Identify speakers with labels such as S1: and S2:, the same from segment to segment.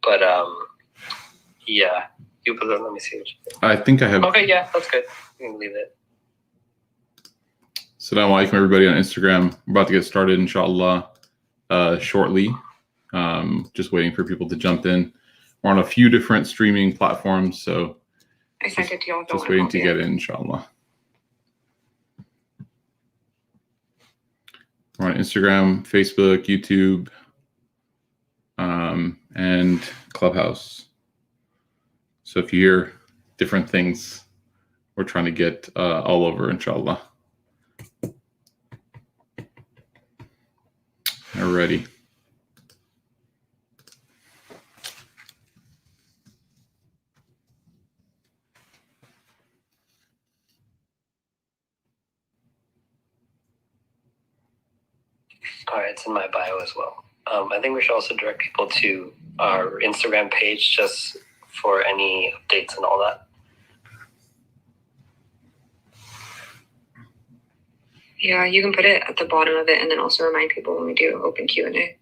S1: But yeah, you put it. Let me see what you think.
S2: I think I have.
S1: Okay, yeah, that's good. You can leave it.
S2: Assalamu alaikum, everybody on Instagram. We're about to get started, inshallah, shortly. Just waiting for people to jump in. We're on a few different streaming platforms, so
S3: I sent it to y'all.
S2: Just waiting to get in, inshallah. We're on Instagram, Facebook, YouTube, and Clubhouse. So if you hear different things, we're trying to get all over, inshallah. Alrighty.
S1: All right, it's in my bio as well. I think we should also direct people to our Instagram page just for any updates and all that.
S3: Yeah, you can put it at the bottom of it and then also remind people when we do open Q&A.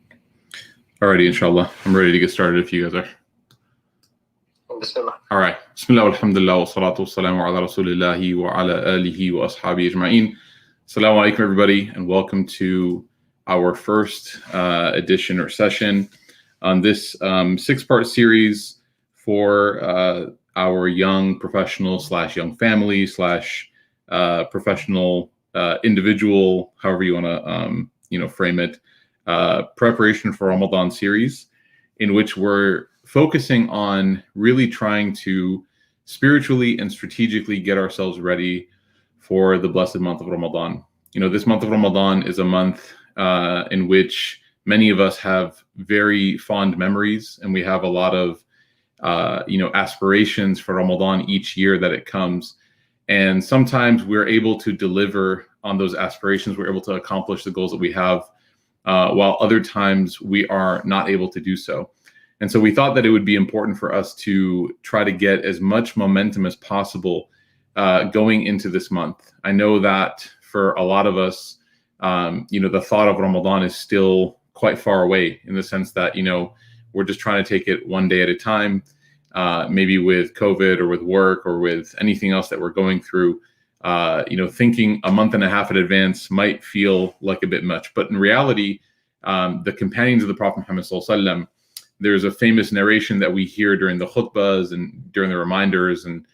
S2: Alrighty, inshallah. I'm ready to get started if you guys are.
S1: Bismillah.
S2: All right. Bismillah, alhamdulillah, wa salatu wa salamu ala rasulillahi wa ala alihi wa ashabi ajma'in. Assalamu alaikum, everybody, and welcome to our first edition or session on this six-part series for our young professional / young family / professional individual, however you want to frame it, preparation for Ramadan series, in which we're focusing on really trying to spiritually and strategically get ourselves ready for the blessed month of Ramadan. You know, this month of Ramadan is a month in which many of us have very fond memories, and we have a lot of aspirations for Ramadan each year that it comes. And sometimes we're able to deliver on those aspirations. We're able to accomplish the goals that we have, while other times we are not able to do so. And so we thought that it would be important for us to try to get as much momentum as possible going into this month. I know that for a lot of us, the thought of Ramadan is still quite far away, in the sense that, we're just trying to take it one day at a time, maybe with COVID or with work or with anything else that we're going through. Thinking a month and a half in advance might feel like a bit much, but in reality, the companions of the Prophet Muhammad Sallallahu Alaihi Wasallam, there's a famous narration that we hear during the khutbahs and during the reminders, and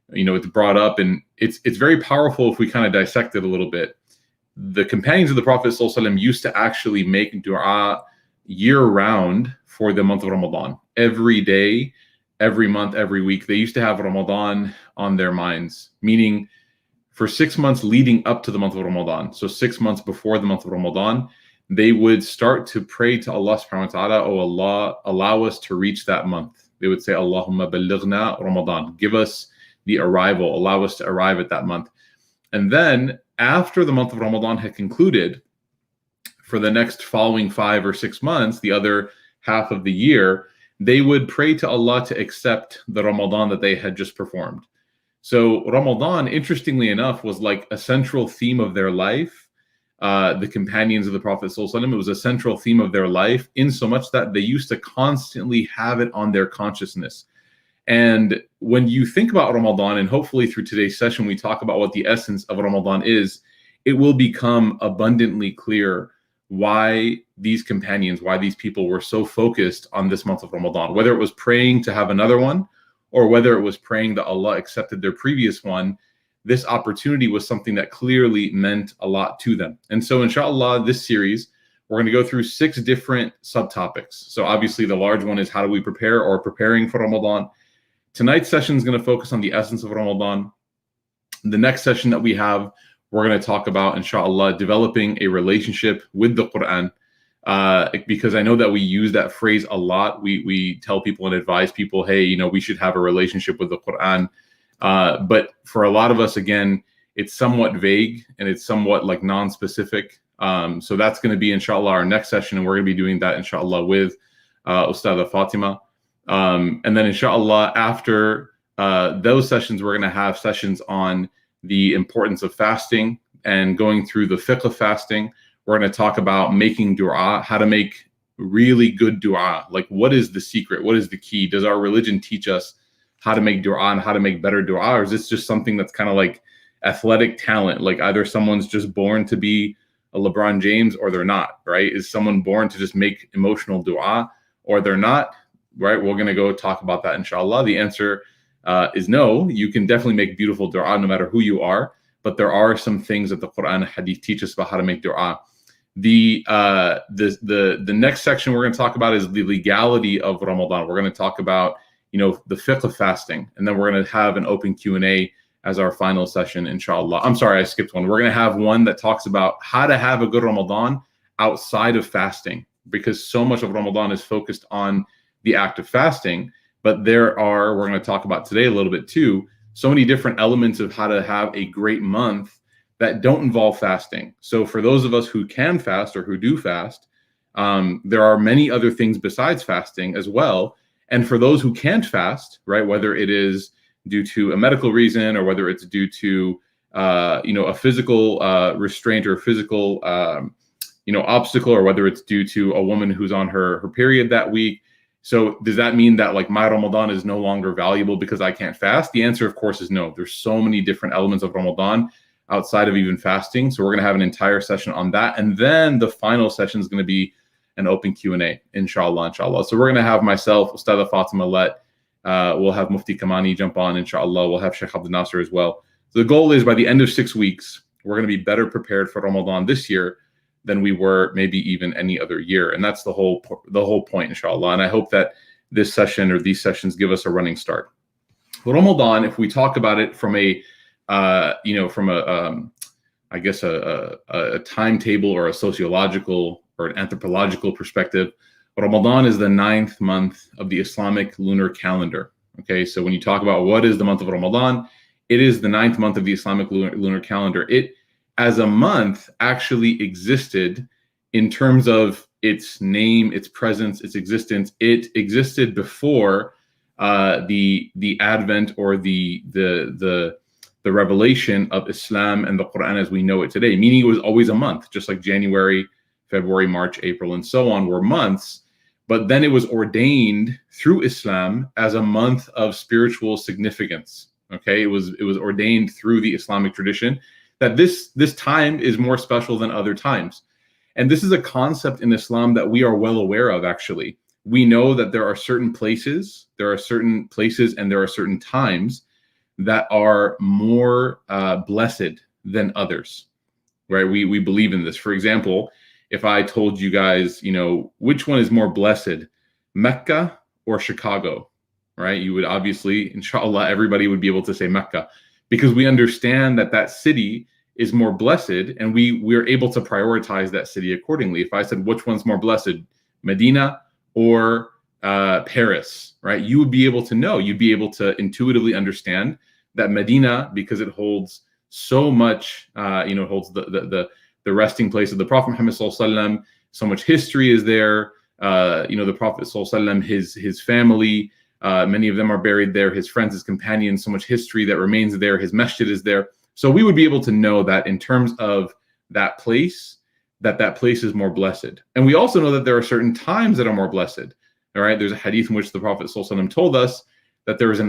S2: it's brought up, and it's very powerful if we kind of dissect it a little bit. The companions of the Prophet Sallallahu Alaihi Wasallam used to actually make dua year-round for the month of Ramadan. Every day, every month, every week, they used to have Ramadan on their minds, meaning for 6 months leading up to the month of Ramadan. So 6 months before the month of Ramadan, they would start to pray to Allah subhanahu wa ta'ala, "Oh Allah, allow us to reach that month." They would say, "Allahumma ballighna Ramadan." Give us the arrival, allow us to arrive at that month. And then after the month of Ramadan had concluded, for the next following 5 or 6 months, the other half of the year, they would pray to Allah to accept the Ramadan that they had just performed. So Ramadan, interestingly enough, was like a central theme of their life. The companions of the Prophet ﷺ, it was a central theme of their life, in so much that they used to constantly have it on their consciousness. And when you think about Ramadan, and hopefully through today's session we talk about what the essence of Ramadan is, it will become abundantly clear why these companions, why these people were so focused on this month of Ramadan, whether it was praying to have another one, or whether it was praying that Allah accepted their previous one. This opportunity was something that clearly meant a lot to them. And so inshallah, this series, we're going to go through 6 different subtopics. So obviously the large one is how do we prepare, or preparing for Ramadan. Tonight's session is going to focus on the essence of Ramadan. The next session that we have, we're going to talk about, inshallah, developing a relationship with the Quran. Because I know that we use that phrase a lot. We tell people and advise people, hey, we should have a relationship with the Quran. But for a lot of us, again, it's somewhat vague and it's somewhat like non-specific. So that's going to be, inshallah, our next session. And we're going to be doing that, inshallah, with Ustada Fatima. And then, inshallah, after those sessions, we're going to have sessions on the importance of fasting and going through the fiqh of fasting. We're going to talk about making dua, how to make really good dua? Like, what is the secret? What is the key? Does our religion teach us how to make dua and how to make better dua? Or is this just something that's kind of like athletic talent? Like either someone's just born to be a LeBron James or they're not, right? Is someone born to just make emotional dua or they're not, right? We're going to go talk about that, inshallah. The answer is no. You can definitely make beautiful dua no matter who you are, but there are some things that the Quran and Hadith teach us about how to make dua. The next section we're going to talk about is the legality of Ramadan. We're going to talk about, you know, the fiqh of fasting, and then we're going to have an open Q&A as our final session, inshallah. I'm sorry, I skipped one. We're going to have one that talks about how to have a good Ramadan outside of fasting, because so much of Ramadan is focused on the act of fasting. But we're going to talk about today a little bit too, so many different elements of how to have a great month that don't involve fasting. So for those of us who can fast or who do fast, there are many other things besides fasting as well. And for those who can't fast, right, whether it is due to a medical reason or whether it's due to a physical restraint or a physical obstacle, or whether it's due to a woman who's on her period that week. So does that mean that like my Ramadan is no longer valuable because I can't fast? The answer, of course, is no. There's so many different elements of Ramadan outside of even fasting. So we're going to have an entire session on that. And then the final session is going to be an open Q&A, inshallah. So we're going to have myself, Ustadha Fatima Let, we'll have Mufti Kamani jump on, inshallah. We'll have Sheikh Abdul Nasser as well. So the goal is by the end of 6 weeks, we're going to be better prepared for Ramadan this year than we were maybe even any other year. And that's the whole point, inshallah. And I hope that this session or these sessions give us a running start. But Ramadan, if we talk about it from a timetable or a sociological or an anthropological perspective, Ramadan is the 9th month of the Islamic lunar calendar. Okay, so when you talk about what is the month of Ramadan, it is the 9th month of the Islamic lunar calendar. It, as a month, actually existed in terms of its name, its presence, its existence. It existed before the advent or the revelation of Islam and the Quran as we know it today, meaning it was always a month, just like January, February, March, April, and so on were months. But then it was ordained through Islam as a month of spiritual significance. Okay, it was ordained through the Islamic tradition that this time is more special than other times. And this is a concept in Islam that we are well aware of, actually. We know that there are certain places and there are certain times that are more blessed than others, right? We believe in this. For example, if I told you guys, which one is more blessed, Mecca or Chicago, right? You would obviously, inshallah, everybody would be able to say Mecca, because we understand that city is more blessed, and we're able to prioritize that city accordingly. If I said which one's more blessed, Medina or Paris, right? You would be able to know, you'd be able to intuitively understand that Medina, because it holds so much, it holds the resting place of the Prophet Muhammad sallallahu alaihi wasallam. So much history is there. The Prophet sallallahu alaihi wasallam, his family, many of them are buried there. His friends, his companions, so much history that remains there. His masjid is there. So we would be able to know that in terms of that place is more blessed. And we also know that there are certain times that are more blessed. All right. There's a hadith in which the Prophet sallallahu alaihi wasallam told us that there is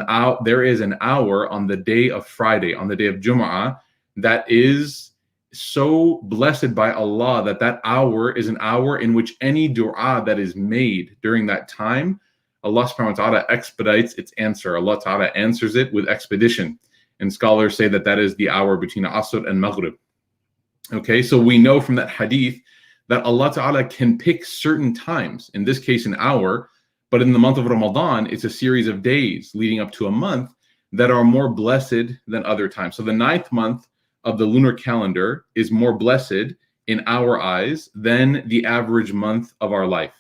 S2: an hour on the day of Friday, on the day of Jum'ah, that is so blessed by Allah that hour is an hour in which any dua that is made during that time, Allah subhanahu wa ta'ala expedites its answer. Allah ta'ala answers it with expedition. And scholars say that is the hour between Asr and Maghrib. Okay, so we know from that hadith that Allah ta'ala can pick certain times, in this case an hour, but in the month of Ramadan, it's a series of days leading up to a month that are more blessed than other times. So the 9th month of the lunar calendar is more blessed in our eyes than the average month of our life.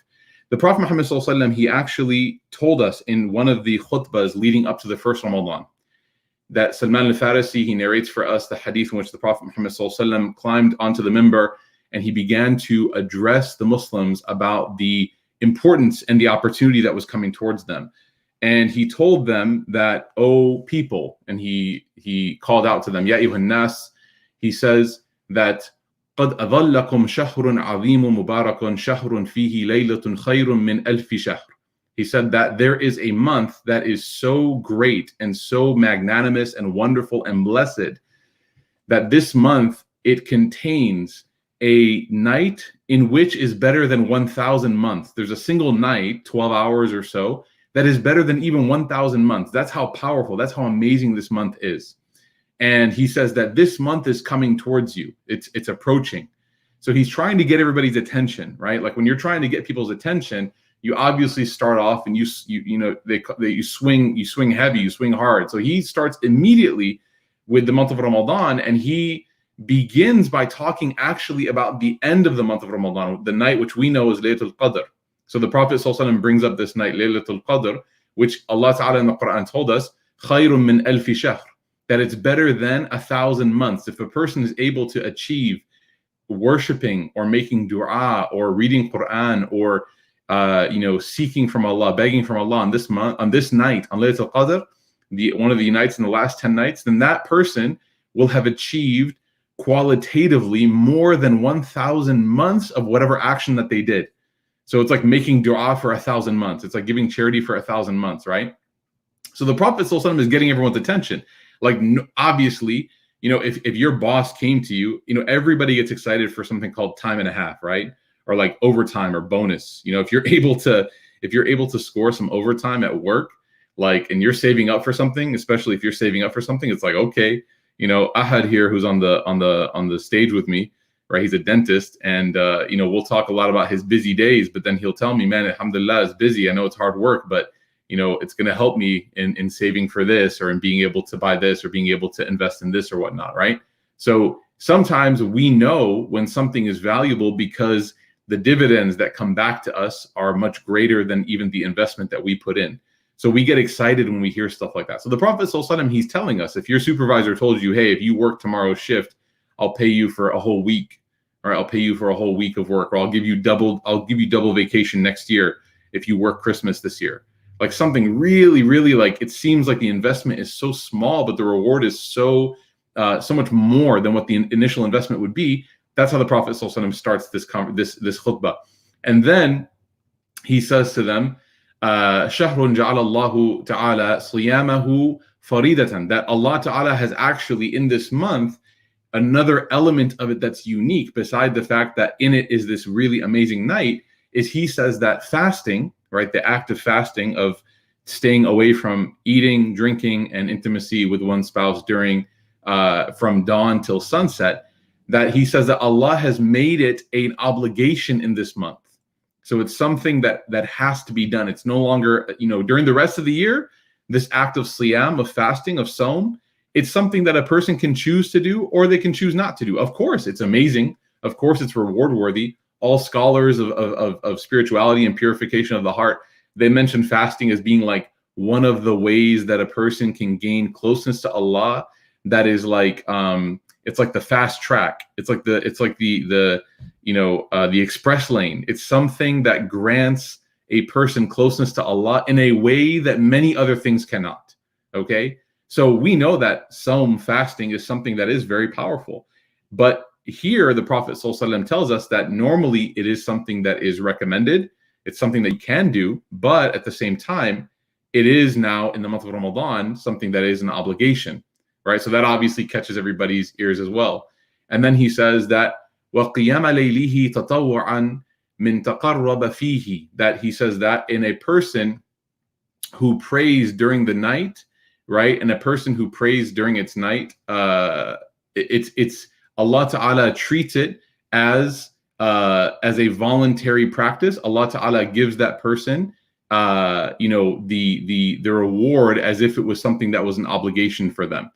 S2: The Prophet Muhammad sallallahu alaihi wasallam, he actually told us in one of the khutbahs leading up to the first Ramadan, that Salman al-Farisi, he narrates for us the hadith in which the Prophet Muhammad sallallahu alaihi wasallam climbed onto the minbar and he began to address the Muslims about the importance and the opportunity that was coming towards them. And he told them that, "O people," and he called out to them, "Ya ayyuhan nas," he says that قد أظلكم شهر عظيم مبارك شهر فيه ليلة خير من ألف شهر. He said that there is a month that is so great and so magnanimous and wonderful and blessed that this month, it contains a night in which is better than 1,000 months. There's a single night, 12 hours or so, that is better than even 1,000 months. That's how powerful, that's how amazing this month is. And he says that this month is coming towards you. It's approaching. So he's trying to get everybody's attention, right? Like when you're trying to get people's attention, you obviously start off and you swing heavy, you swing hard. So he starts immediately with the month of Ramadan, and he begins by talking actually about the end of the month of Ramadan, the night which we know is Laylatul Qadr. So the Prophet ﷺ brings up this night, Laylatul Qadr, which Allah Ta'ala in the Quran told us, خَيْرٌ مِّنْ أَلْفِ شَهْرٍ, that it's better than 1,000 months. If a person is able to achieve worshiping or making dua or reading Quran or seeking from Allah, begging from Allah on this month, on this night, on Laylatul Qadr, one of the nights in the last 10 nights, then that person will have achieved qualitatively more than 1,000 months of whatever action that they did. So it's like making dua for 1,000 months. It's like giving charity for 1,000 months, right? So the Prophet ﷺ is getting everyone's attention. Like obviously, if your boss came to you, everybody gets excited for something called time and a half, right? Or like overtime or bonus. If you're able to score some overtime at work, and you're saving up for something, especially if you're saving up for something, it's like, okay, Ahad here, who's on the stage with me, right? He's a dentist, and we'll talk a lot about his busy days, but then he'll tell me, man, alhamdulillah, it's busy. I know it's hard work, but it's going to help me in saving for this, or in being able to buy this, or being able to invest in this or whatnot, right? So sometimes we know when something is valuable because the dividends that come back to us are much greater than even the investment that we put in. So we get excited when we hear stuff like that. So the Prophet ﷺ, he's telling us, if your supervisor told you, hey, if you work tomorrow's shift, I'll pay you for a whole week, or I'll pay you for a whole week of work, or I'll give you double vacation next year if you work Christmas this year. Like something really, really, like it seems like the investment is so small, but the reward is so much more than what the initial investment would be. That's how the Prophet ﷺ starts this khutbah. And then he says to them, شهر جعل الله تعالى صيامه فريدة, that Allah Ta'ala has actually in this month another element of it that's unique, beside the fact that in it is this really amazing night, is he says that fasting, right, the act of fasting, of staying away from eating, drinking, and intimacy with one spouse during from dawn till sunset, that he says that Allah has made it an obligation in this month. So it's something that has to be done. It's no longer, during the rest of the year, this act of siyam, of fasting, of sawm, it's something that a person can choose to do, or they can choose not to do. Of course, it's amazing. Of course, it's reward worthy. All scholars of spirituality and purification of the heart, they mention fasting as being like one of the ways that a person can gain closeness to Allah. That is like, it's like the fast track. It's like the express lane. It's something that grants a person closeness to Allah in a way that many other things cannot. Okay, so we know that sawm, fasting, is something that is very powerful, but here the Prophet ﷺ tells us that normally it is something that is recommended. It's something that you can do, but at the same time, it is now in the month of Ramadan something that is an obligation, right? So that obviously catches everybody's ears as well. And then he says that وَقِيَامَ لَيْلِهِ تَطَوُّعًا مِنْ تَقَرَّبَ فِيهِ, that he says that in a person who prays during the night, right? And a person who prays during its night, it's Allah Ta'ala treats it as a voluntary practice. Allah Ta'ala gives that person, the reward as if it was something that was an obligation for them.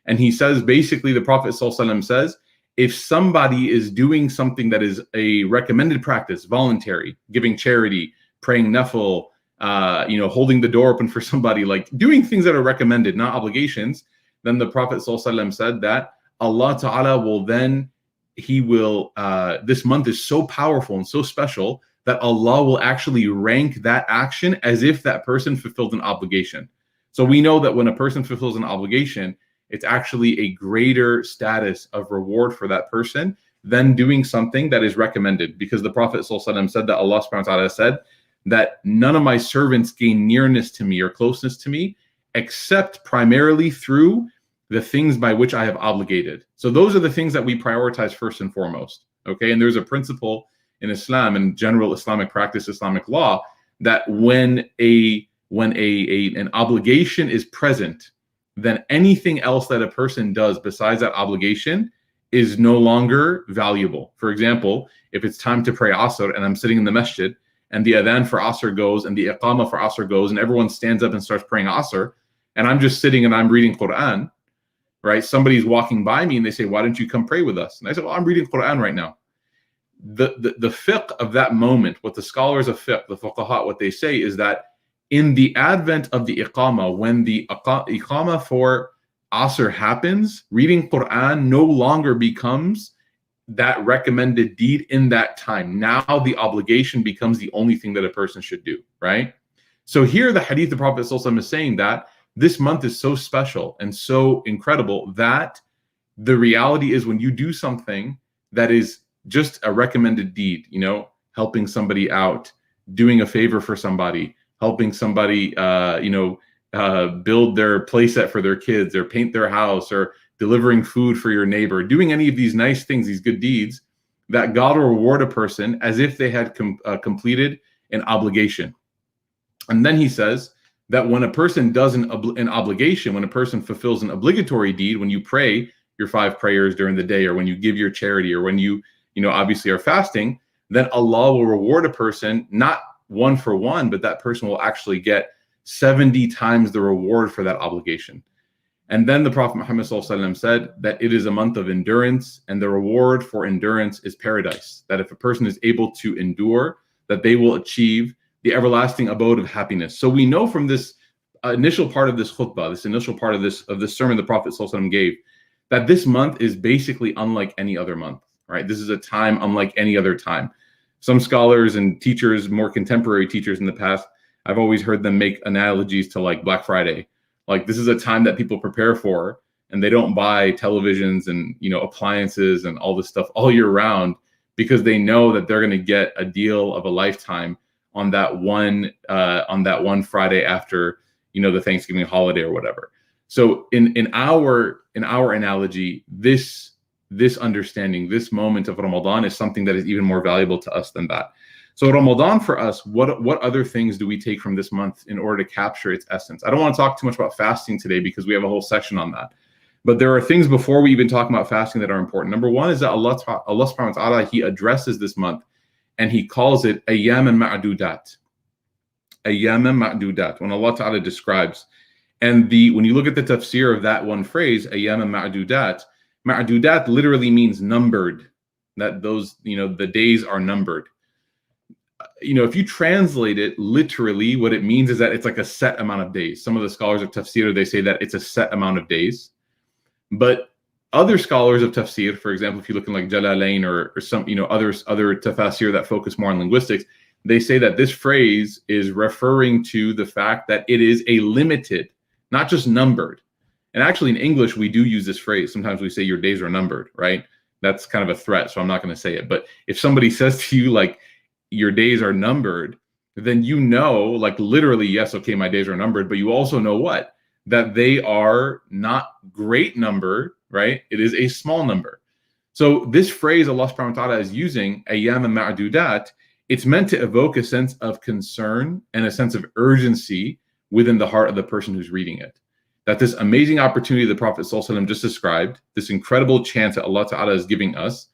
S2: And he says, basically, the Prophet ﷺ says, if somebody is doing something that is a recommended practice, voluntary, giving charity, praying nafil, holding the door open for somebody, like doing things that are recommended, not obligations, then the Prophet ﷺ said that Allah Ta'ala will then, this month is so powerful and so special that Allah will actually rank that action as if that person fulfilled an obligation. So we know that when a person fulfills an obligation, it's actually a greater status of reward for that person than doing something that is recommended, because the Prophet ﷺ said that Allah subhanahu wa ta'ala said that none of my servants gain nearness to me or closeness to me except primarily through the things by which I have obligated. So those are the things that we prioritize first and foremost. Okay, and there's a principle in Islam and general Islamic practice, Islamic law, that when an obligation is present, then anything else that a person does besides that obligation is no longer valuable. For example, if it's time to pray Asr and I'm sitting in the masjid and the adhan for Asr goes and the iqamah for Asr goes and everyone stands up and starts praying Asr and I'm just sitting and I'm reading Quran, right? Somebody's walking by me and they say, why don't you come pray with us? And I said, well, I'm reading Quran right now. The fiqh of that moment, what the scholars of fiqh, the fuqaha, what they say is that in the advent of the iqamah, when the iqamah for Asr happens, reading Quran no longer becomes that recommended deed in that time. Now the obligation becomes the only thing that a person should do, right? So here the hadith of the Prophet ﷺ is saying that this month is so special and so incredible that the reality is when you do something that is just a recommended deed, you know, helping somebody out, doing a favor for somebody, helping somebody, build their playset for their kids or paint their house or delivering food for your neighbor, doing any of these nice things, these good deeds, that God will reward a person as if they had completed an obligation. And then he says that when a person does an obligation, when a person fulfills an obligatory deed, when you pray your 5 prayers during the day, or when you give your charity, or when you obviously are fasting, then Allah will reward a person, not 1 for 1, but that person will actually get 70 times the reward for that obligation. And then the Prophet Muhammad ﷺ said that it is a month of endurance, and the reward for endurance is paradise. That if a person is able to endure, that they will achieve the everlasting abode of happiness. So we know from this initial part of this khutbah, this initial part of this sermon the Prophet ﷺ gave, that this month is basically unlike any other month, right? This is a time unlike any other time. Some scholars and teachers, more contemporary teachers in the past, I've always heard them make analogies to like Black Friday. Like this is a time that people prepare for, and they don't buy televisions and appliances and all this stuff all year round, because they know that they're going to get a deal of a lifetime on that one Friday after the Thanksgiving holiday or whatever. So in our analogy, this understanding, this moment of Ramadan is something that is even more valuable to us than that. So Ramadan for us, what other things do we take from this month in order to capture its essence? I don't want to talk too much about fasting today because we have a whole section on that. But there are things before we even talk about fasting that are important. Number one is that Allah subhanahu wa ta'ala, He addresses this month and He calls it ayyam ma'dudat. Ayyam ma'dudat, when Allah ta'ala describes. And when you look at the tafsir of that one phrase, ayyam ma'dudat, ma'dudat literally means numbered, that those, the days are numbered. If you translate it literally, what it means is that it's like a set amount of days. Some of the scholars of tafsir, they say that it's a set amount of days. But other scholars of tafsir, for example, if you look in like Jalalain or some, other tafsir that focus more on linguistics, they say that this phrase is referring to the fact that it is a limited, not just numbered. And actually in English, we do use this phrase. Sometimes we say your days are numbered, right? That's kind of a threat, so I'm not going to say it. But if somebody says to you, like, your days are numbered, then like literally, yes, okay, my days are numbered, but you also know what? That they are not great number, right? It is a small number. So this phrase Allah subhanahu wa ta'ala is using, ayyam ma'dudat, it's meant to evoke a sense of concern and a sense of urgency within the heart of the person who's reading it. That this amazing opportunity the Prophet ﷺ just described, this incredible chance that Allah ta'ala is giving us,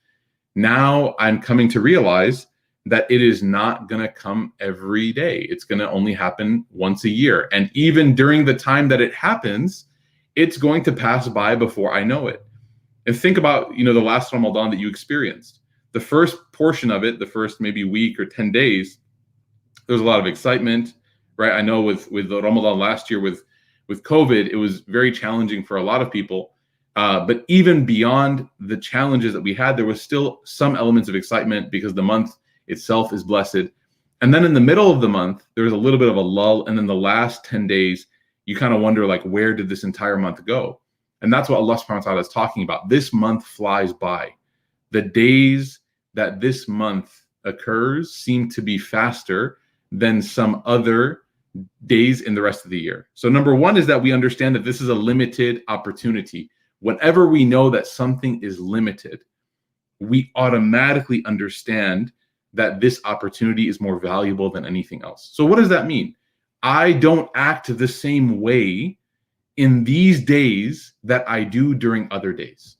S2: now I'm coming to realize that it is not going to come every day. It's going to only happen once a year. And even during the time that it happens, it's going to pass by before I know it. And think about, the last Ramadan that you experienced. The first portion of it, the first maybe week or 10 days, there was a lot of excitement, right? I know with the Ramadan last year with COVID, it was very challenging for a lot of people. But even beyond the challenges that we had, there was still some elements of excitement because the month itself is blessed. And then in the middle of the month, there was a little bit of a lull. And then the last 10 days, you kind of wonder, like, where did this entire month go? And that's what Allah subhanahu wa ta'ala is talking about. This month flies by. the days that this month occurs seem to be faster than some other days in the rest of the year. So number one is that we understand that this is a limited opportunity. Whenever we know that something is limited, we automatically understand that this opportunity is more valuable than anything else. So what does that mean? I don't act the same way in these days that I do during other days.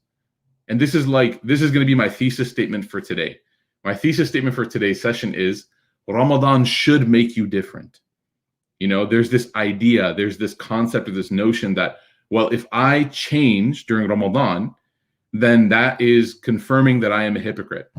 S2: And this is going to be my thesis statement for today. My thesis statement for today's session is Ramadan should make you different. You know, there's this idea, there's this concept of this notion that, well, if I change during Ramadan, then that is confirming that I am a hypocrite,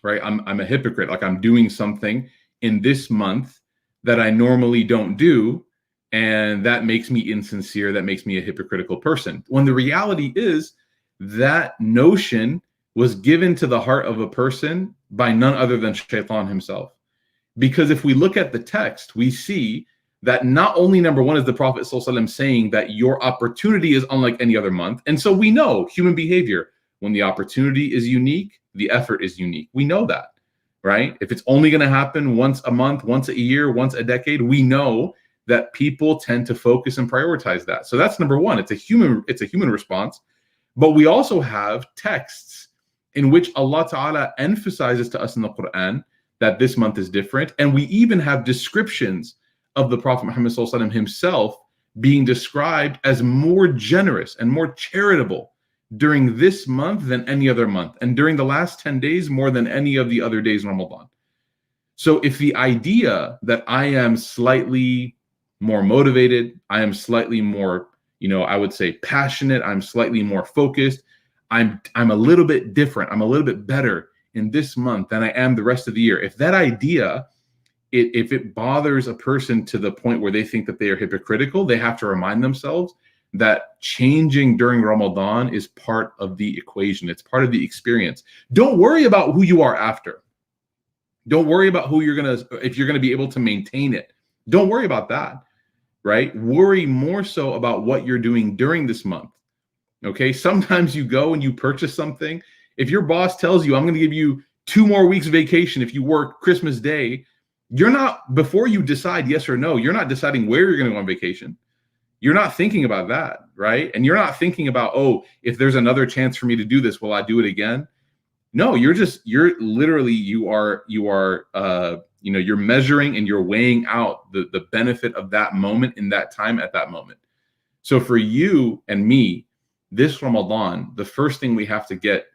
S2: right? I'm a hypocrite. Like I'm doing something in this month that I normally don't do. And that makes me insincere. That makes me a hypocritical person. When the reality is that notion was given to the heart of a person by none other than Shaitan himself. Because if we look at the text, we see that not only number one is the Prophet ﷺ saying that your opportunity is unlike any other month. And so we know human behavior, when the opportunity is unique, the effort is unique. We know that, right? If it's only going to happen once a month, once a year, once a decade, we know that people tend to focus and prioritize that. So that's number one. It's a human response. But we also have texts in which Allah Ta'ala emphasizes to us in the Quran that this month is different. And we even have descriptions of the Prophet Muhammad ﷺ himself being described as more generous and more charitable during this month than any other month. And during the last 10 days, more than any of the other days in Ramadan. So if the idea that I am slightly more motivated, I am slightly more, I would say passionate, I'm slightly more focused, I'm a little bit different, I'm a little bit better in this month than I am the rest of the year. If that idea, if it bothers a person to the point where they think that they are hypocritical, they have to remind themselves that changing during Ramadan is part of the equation. It's part of the experience. Don't worry about who you are after. Don't worry about if you're going to be able to maintain it. Don't worry about that, right? Worry more so about what you're doing during this month. Okay. Sometimes you go and you purchase something. If your boss tells you, I'm going to give you 2 more weeks vacation if you work Christmas Day, before you decide yes or no, you're not deciding where you're going to go on vacation. You're not thinking about that, right? And you're not thinking about, oh, if there's another chance for me to do this, will I do it again? No, you're measuring and you're weighing out the benefit of that moment in that time at that moment. So for you and me, this Ramadan, the first thing we have to get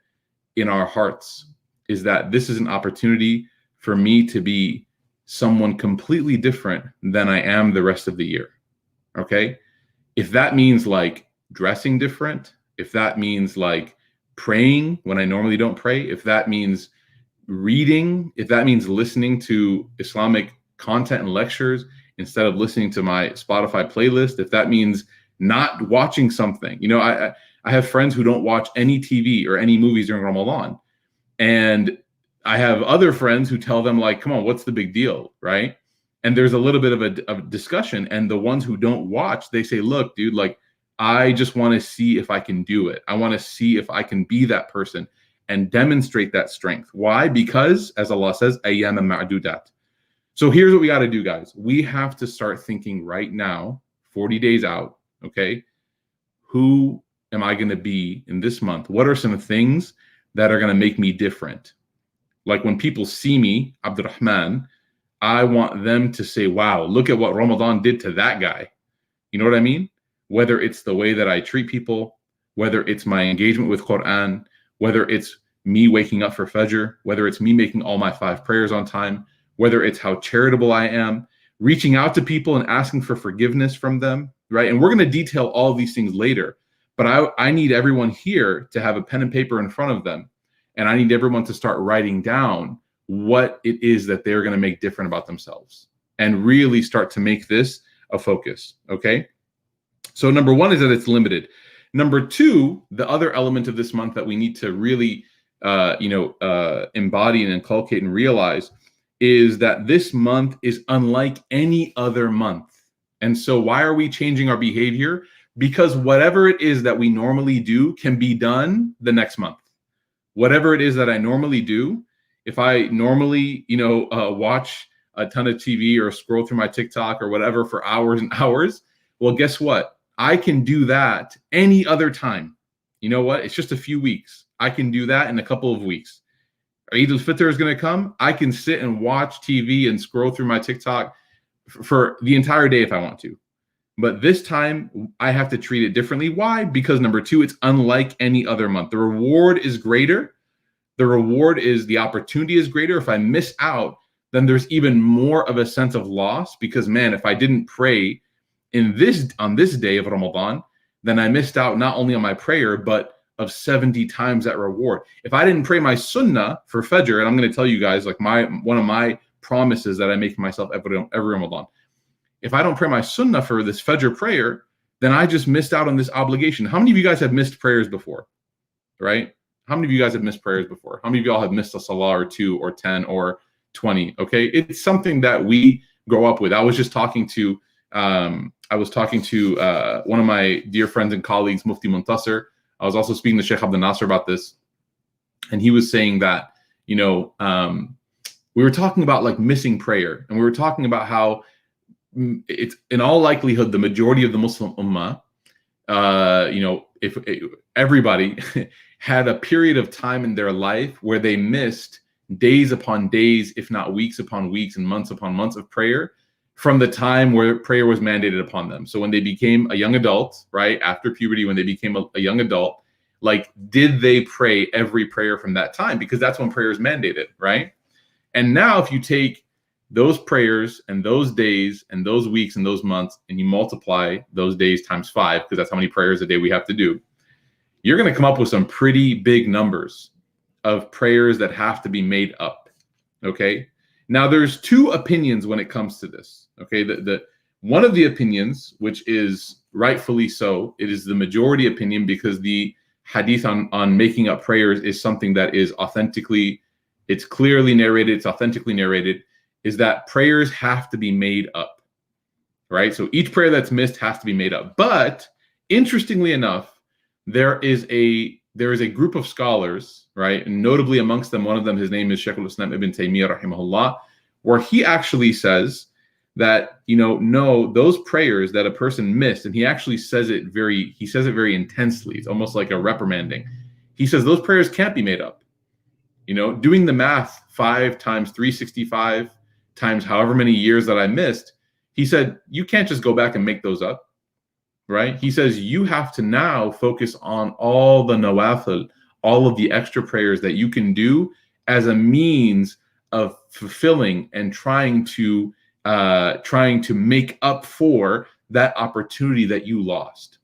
S2: in our hearts is that this is an opportunity for me to be someone completely different than I am the rest of the year. Okay. If that means like dressing different, if that means like praying when I normally don't pray, if that means reading, if that means listening to Islamic content and lectures instead of listening to my Spotify playlist, if that means not watching something, I have friends who don't watch any TV or any movies during Ramadan. And I have other friends who tell them like, come on, what's the big deal, right? And there's a little bit of a discussion. And the ones who don't watch, they say, look, dude, like, I just want to see if I can do it. I want to see if I can be that person and demonstrate that strength. Why? Because, as Allah says, ayyam ma'dudat. So here's what we got to do, guys. We have to start thinking right now, 40 days out, okay? Who am I going to be in this month? What are some things that are going to make me different? Like when people see me, Abdurrahman, I want them to say, wow, look at what Ramadan did to that guy. You know what I mean? Whether it's the way that I treat people, whether it's my engagement with Quran, whether it's me waking up for Fajr, whether it's me making all my 5 prayers on time, whether it's how charitable I am, reaching out to people and asking for forgiveness from them, right? And we're going to detail all of these things later, but I need everyone here to have a pen and paper in front of them. And I need everyone to start writing down what it is that they're going to make different about themselves and really start to make this a focus, okay? So number one is that it's limited. Number two, the other element of this month that we need to really, embody and inculcate and realize is that this month is unlike any other month. And so why are we changing our behavior? Because whatever it is that we normally do can be done the next month. whatever it is that I normally do, if I normally, watch a ton of TV or scroll through my TikTok or whatever for hours and hours, well, guess what? I can do that any other time. You know what? It's just a few weeks. I can do that in a couple of weeks. Eid al-Fitr is going to come. I can sit and watch TV and scroll through my TikTok for the entire day if I want to. But this time, I have to treat it differently. Why? Because number two, it's unlike any other month. The reward is greater. The opportunity is greater. If I miss out, then there's even more of a sense of loss because, man, if I didn't pray on this day of Ramadan, then I missed out not only on my prayer, but of 70 times that reward. If I didn't pray my sunnah for Fajr, and I'm going to tell you guys, like one of my promises that I make myself every Ramadan, if I don't pray my sunnah for this Fajr prayer, then I just missed out on this obligation. How many of you guys have missed prayers before, right? How many of you guys have missed prayers before? How many of y'all have missed a salah or 2 or 10 or 20? Okay, it's something that we grow up with. I was talking to one of my dear friends and colleagues, Mufti Muntasir. I was also speaking to Sheikh Abdel Nasser about this, and he was saying that we were talking about like missing prayer, and we were talking about how it's in all likelihood the majority of the Muslim Ummah, if everybody had a period of time in their life where they missed days upon days, if not weeks upon weeks and months upon months of prayer from the time where prayer was mandated upon them. So when they became a young adult, right, after puberty, when they became a young adult, like, did they pray every prayer from that time? Because that's when prayer is mandated, right? And now if you take those prayers and those days and those weeks and those months and you multiply those days times 5, because that's how many prayers a day we have to do, you're going to come up with some pretty big numbers of prayers that have to be made up, okay? Now, there's 2 opinions when it comes to this, okay? The one of the opinions, which is rightfully so, it is the majority opinion because the hadith on making up prayers is something that is it's clearly narrated, it's authentically narrated, is that prayers have to be made up, right? So each prayer that's missed has to be made up. But interestingly enough, there is a group of scholars, right? And notably amongst them, one of them, his name is Shaykh al-Islam ibn Taymiyyah rahimahullah, where he actually says that, no, those prayers that a person missed, and he actually says it very intensely. It's almost like a reprimanding. He says those prayers can't be made up. Doing the math, 5 times 365 times however many years that I missed, he said, you can't just go back and make those up, right? He says you have to now focus on all the nawafil, all of the extra prayers that you can do as a means of fulfilling and trying to make up for that opportunity that you lost,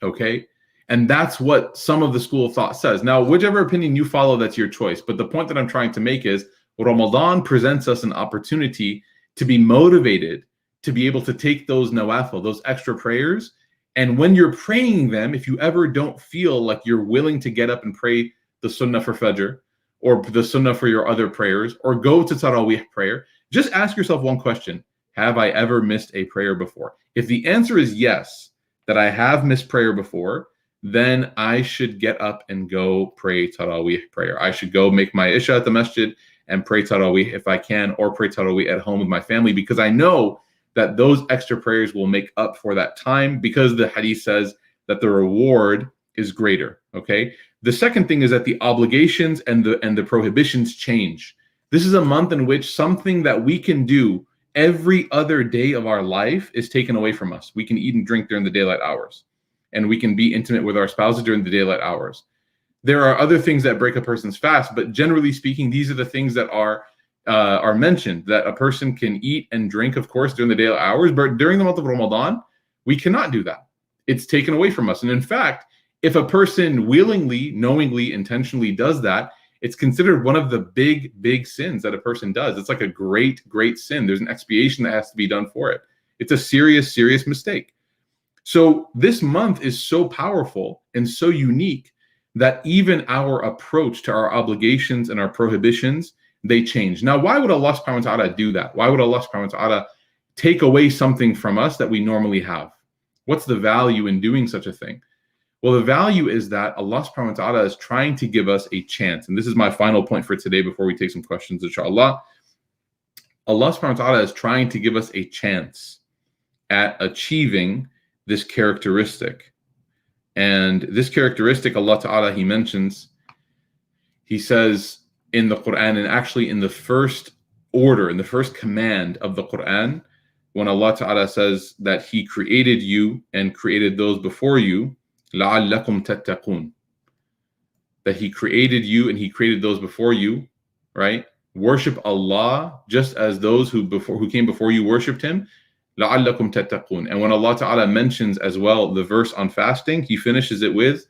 S2: okay? And that's what some of the school of thought says. Now, whichever opinion you follow, that's your choice. But the point that I'm trying to make is Ramadan presents us an opportunity to be motivated, to be able to take those nawafil, those extra prayers. And when you're praying them, if you ever don't feel like you're willing to get up and pray the sunnah for Fajr or the sunnah for your other prayers or go to Taraweeh prayer, just ask yourself one question. Have I ever missed a prayer before? If the answer is yes, that I have missed prayer before, then I should get up and go pray Taraweeh prayer. I should go make my Isha at the masjid and pray Taraweeh if I can, or pray Taraweeh at home with my family, because I know that those extra prayers will make up for that time because the hadith says that the reward is greater, okay? The second thing is that the obligations and the prohibitions change. This is a month in which something that we can do every other day of our life is taken away from us. We can eat and drink during the daylight hours, and we can be intimate with our spouses during the daylight hours. There are other things that break a person's fast, but generally speaking, these are the things that are mentioned, that a person can eat and drink, of course, during the daylight hours, but during the month of Ramadan, we cannot do that. It's taken away from us. And in fact, if a person willingly, knowingly, intentionally does that, it's considered one of the big sins that a person does. It's like a great sin. There's an expiation that has to be done for it. It's a serious mistake. So this month is so powerful and so unique that even our approach to our obligations and our prohibitions, they change. Now, why would Allah subhanahu wa ta'ala do that? Why would Allah subhanahu wa ta'ala take away something from us that we normally have? What's the value in doing such a thing? Well, the value is that Allah subhanahu wa ta'ala is trying to give us a chance. And this is my final point for today before we take some questions, inshallah. Allah subhanahu wa ta'ala is trying to give us a chance at achieving this characteristic. And this characteristic, Allah ta'ala, He mentions, He says in the Quran, and actually in the first order, in the first command of the Quran, when Allah ta'ala says that He created you and created those before you, لَعَلَّكُمْ تَتَّقُونَ, that He created you and He created those before you, right? Worship Allah just as those who came before you worshipped Him. لَعَلَّكُمْ تَتَّقُونَ. And when Allah ta'ala mentions as well the verse on fasting, He finishes it with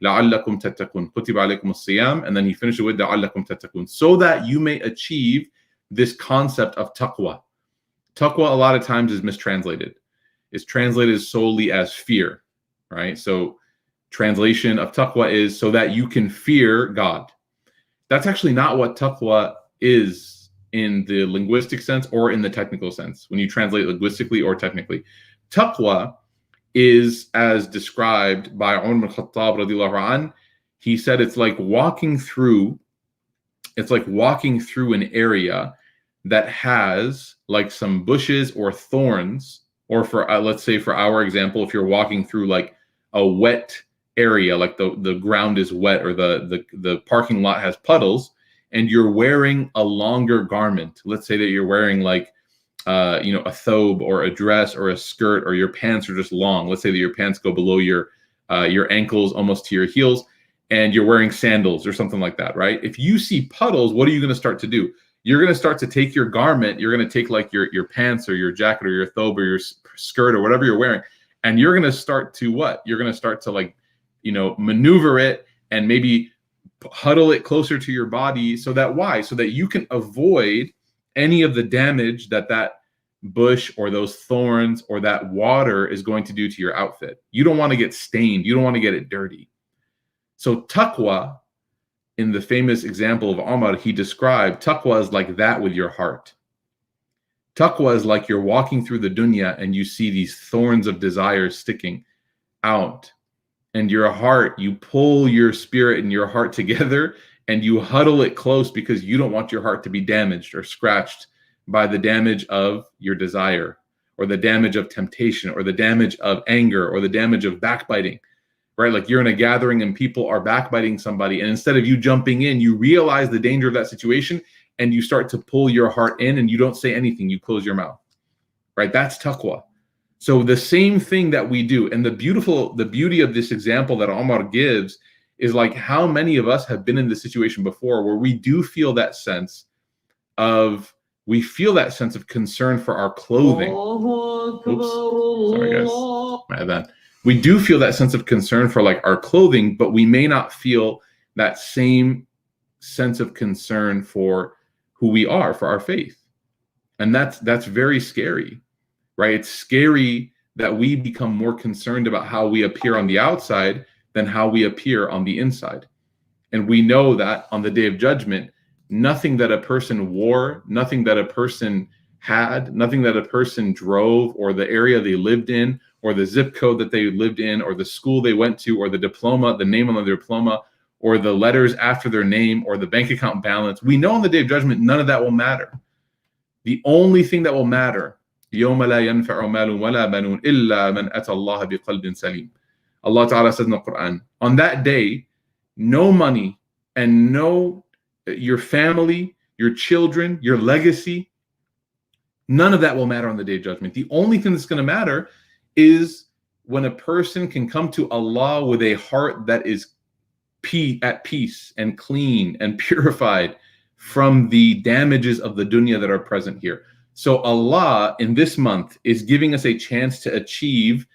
S2: لَعَلَّكُمْ تَتَّقُونَ كُتِبَ عَلَيْكُمُ الصِّيَامُ, and then He finishes it with لَعَلَّكُمْ تَتَّقُونَ, so that you may achieve this concept of taqwa. Taqwa a lot of times is mistranslated. It's translated solely as fear, right? So translation of taqwa is so that you can fear God. That's actually not what taqwa is in the linguistic sense or in the technical sense, when you translate linguistically or technically. Taqwa is, as described by Umar al-Khattab radiallahu anh, he said it's like walking through an area that has like some bushes or thorns, or for let's say for our example, if you're walking through like a wet area, like the ground is wet, or the parking lot has puddles, and you're wearing a longer garment. Let's say that you're wearing like a thobe or a dress or a skirt, or your pants are just long. Let's say that your pants go below your ankles almost to your heels, and you're wearing sandals or something like that, right? If you see puddles, what are you going to start to do? You're going to start to take your garment, you're going to take like your pants or your jacket or your thobe or your skirt or whatever you're wearing, and you're going to start to what? You're going to start to like, maneuver it and maybe huddle it closer to your body, so that why? So that you can avoid any of the damage that bush or those thorns or that water is going to do to your outfit. You don't want to get stained. You don't want to get it dirty. So taqwa, in the famous example of Umar, he described taqwa as like that with your heart. Taqwa is like you're walking through the dunya and you see these thorns of desire sticking out. And your heart, you pull your spirit and your heart together and you huddle it close, because you don't want your heart to be damaged or scratched by the damage of your desire, or the damage of temptation, or the damage of anger, or the damage of backbiting, right? Like you're in a gathering and people are backbiting somebody, and instead of you jumping in, you realize the danger of that situation and you start to pull your heart in and you don't say anything, you close your mouth, right? That's taqwa. So the same thing that we do, and the beauty of this example that Omar gives is like how many of us have been in this situation before where we do feel that sense of concern for our clothing. Oops, sorry guys, my bad. We do feel that sense of concern for like our clothing, but we may not feel that same sense of concern for who we are, for our faith. And that's very scary. Right? It's scary that we become more concerned about how we appear on the outside than how we appear on the inside. And we know that on the Day of Judgment, nothing that a person wore, nothing that a person had, nothing that a person drove, or the area they lived in, or the zip code that they lived in, or the school they went to, or the diploma, the name on their diploma, or the letters after their name, or the bank account balance. We know on the Day of Judgment, none of that will matter. The only thing that will matter, يوم لا ينفع مال ولا بنون إلا من أتى الله بقلب سليم. Allah Ta'ala says in the Quran, on that day, no money and no your family, your children, your legacy, none of that will matter on the Day of Judgment. The only thing that's going to matter is when a person can come to Allah with a heart that is at peace and clean and purified from the damages of the dunya that are present here. So Allah in this month is giving us a chance to achieve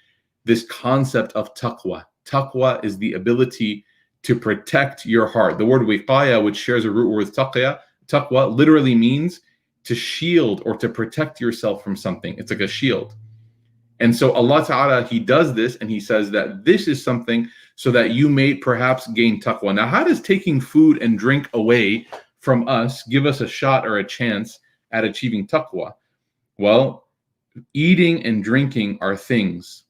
S2: this concept of taqwa. Taqwa is the ability to protect your heart. The word wiqaya, which shares a root word with taqwa, literally means to shield or to protect yourself from something. It's like a shield. And so Allah Ta'ala, He does this, and He says that this is something so that you may perhaps gain taqwa. Now, how does taking food and drink away from us give us a shot or a chance at achieving taqwa? Well, eating and drinking are things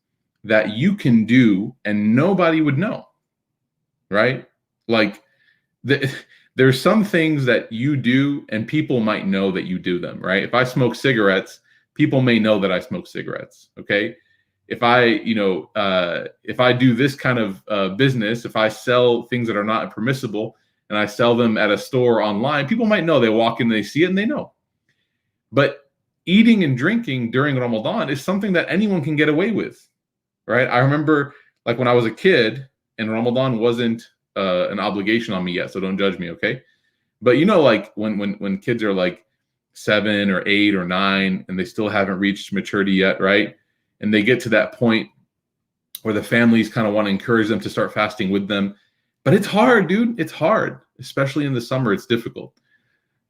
S2: that you can do and nobody would know, right? Like there's some things that you do and people might know that you do them, right? If I smoke cigarettes, people may know that I smoke cigarettes, okay? If I do this kind of business, if I sell things that are not permissible and I sell them at a store online, people might know. They walk in, they see it, and they know. But eating and drinking during Ramadan is something that anyone can get away with, right? I remember like when I was a kid and Ramadan wasn't an obligation on me yet, so don't judge me, okay? But like when kids are like 7 or 8 or 9 and they still haven't reached maturity yet, right? And they get to that point where the families kind of want to encourage them to start fasting with them. But it's hard, dude. It's hard, especially in the summer. It's difficult.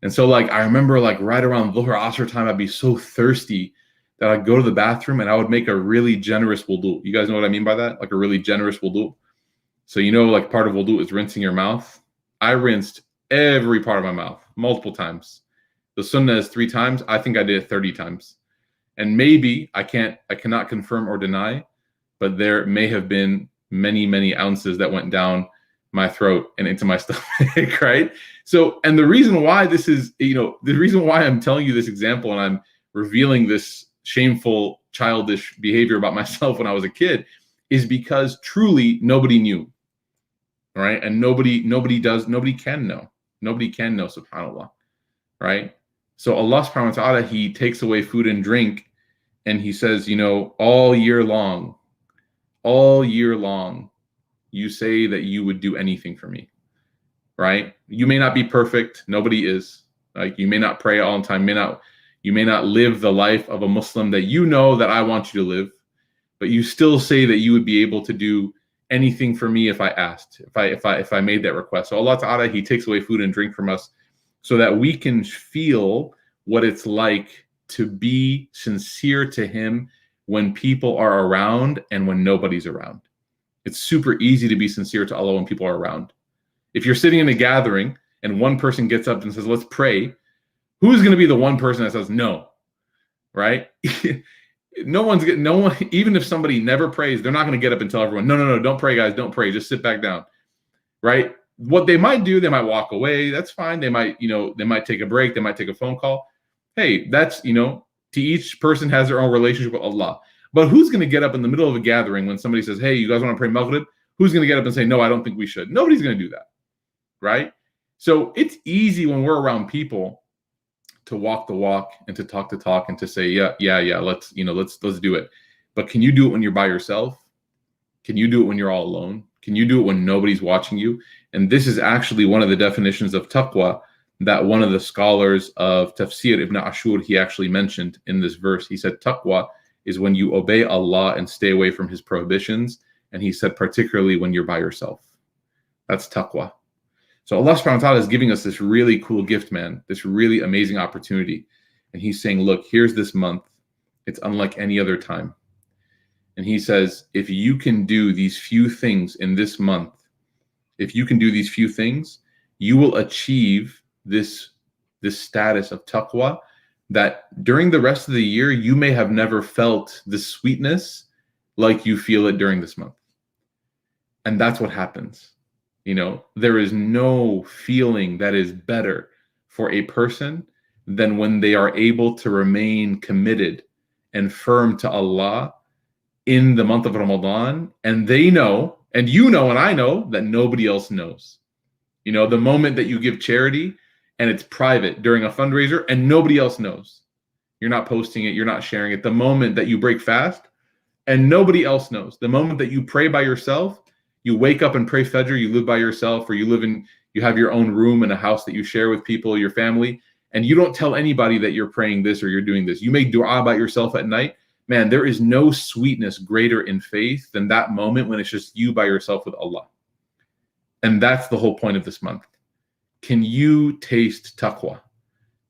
S2: And so like I remember like right around Dhuhr Asr time, I'd be so thirsty that I'd go to the bathroom and I would make a really generous wudu. You guys know what I mean by that? Like a really generous wudu. So like part of wudu is rinsing your mouth. I rinsed every part of my mouth multiple times. The sunnah is 3 times. I think I did it 30 times. And maybe I cannot confirm or deny, but there may have been many, many ounces that went down my throat and into my stomach, right? So, and the reason why this is, the reason why I'm telling you this example and I'm revealing this shameful, childish behavior about myself when I was a kid is because truly nobody knew, right? And nobody can know, subhanAllah, right? So Allah subhanahu wa ta'ala, he takes away food and drink and he says, all year long, you say that you would do anything for me, right? You may not be perfect. Nobody is. Like you may not pray all the time. You may not live the life of a Muslim that that I want you to live, but you still say that you would be able to do anything for me if I asked, if I made that request. So Allah Ta'ala, he takes away food and drink from us so that we can feel what it's like to be sincere to him when people are around and when nobody's around. It's super easy to be sincere to Allah when people are around. If you're sitting in a gathering and one person gets up and says, let's pray, who's going to be the one person that says no, right? No one, even if somebody never prays, they're not going to get up and tell everyone, no, don't pray, guys, don't pray, just sit back down, right? What they might do, they might walk away. That's fine. They might take a break. They might take a phone call. Hey, that's, to each person has their own relationship with Allah. But who's going to get up in the middle of a gathering when somebody says, hey, you guys want to pray Maghrib? Who's going to get up and say, no, I don't think we should? Nobody's going to do that, right? So it's easy when we're around people to walk the walk and to talk the talk and to say, yeah, let's do it. But can you do it when you're by yourself? Can you do it when you're all alone? Can you do it when nobody's watching you? And this is actually one of the definitions of taqwa that one of the scholars of Tafsir, Ibn Ashur, he actually mentioned in this verse. He said taqwa is when you obey Allah and stay away from his prohibitions. And he said particularly when you're by yourself. That's taqwa. So Allah subhanahu wa ta'ala is giving us this really cool gift, man, this really amazing opportunity. And he's saying, look, here's this month. It's unlike any other time. And he says, if you can do these few things in this month, you will achieve this status of taqwa that during the rest of the year, you may have never felt the sweetness like you feel it during this month. And that's what happens. There is no feeling that is better for a person than when they are able to remain committed and firm to Allah in the month of Ramadan. And they know, and and I know that nobody else knows. The moment that you give charity and it's private during a fundraiser and nobody else knows. You're not posting it. You're not sharing it. The moment that you break fast and nobody else knows. The moment that you pray by yourself, you wake up and pray Fajr, you live by yourself, or you have your own room in a house that you share with people, your family, and you don't tell anybody that you're praying this or you're doing this. You make dua by yourself at night. Man, there is no sweetness greater in faith than that moment when it's just you by yourself with Allah. And that's the whole point of this month. Can you taste taqwa?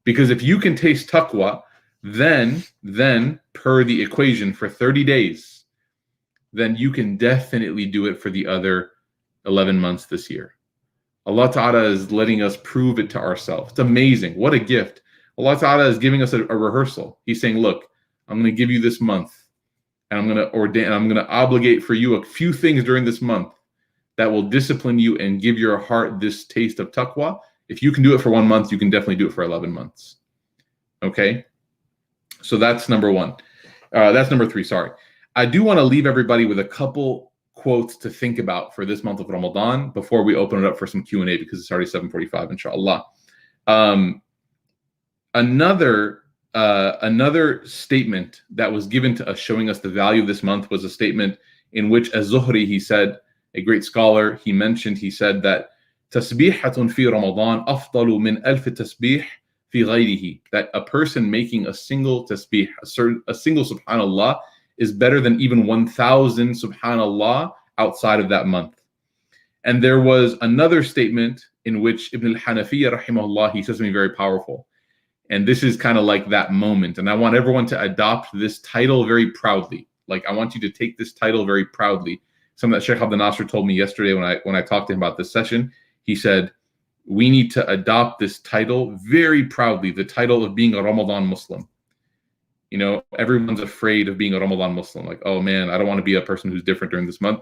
S2: Because if you can taste taqwa, then per the equation for 30 days, then you can definitely do it for the other 11 months this year. Allah Ta'ala is letting us prove it to ourselves. It's amazing. What a gift. Allah Ta'ala is giving us a rehearsal. He's saying, look, I'm going to give you this month. and I'm going to obligate for you a few things during this month that will discipline you and give your heart this taste of taqwa. If you can do it for 1 month, you can definitely do it for 11 months. Okay? So that's number one. That's number three, sorry. I do want to leave everybody with a couple quotes to think about for this month of Ramadan before we open it up for some Q&A, because it's already 7:45, inshallah. Another statement that was given to us showing us the value of this month was a statement in which Az-Zuhri, he said, a great scholar, he said that tasbihatun fi Ramadan afdalu min alf tasbih fi ghayrihi, that a person making a single tasbih, a single subhanallah, is better than even 1,000 subhanallah outside of that month. And there was another statement in which Ibn al-Hanafiyyah rahimahullah, he says something very powerful. And this is kind of like that moment. And I want everyone to adopt this title very proudly. Like, I want you to take this title very proudly. Something that Sheikh Abdel Nasser told me yesterday when I talked to him about this session. He said, we need to adopt this title very proudly, the title of being a Ramadan Muslim. You know, everyone's afraid of being a Ramadan Muslim. Like, oh man, I don't want to be a person who's different during this month.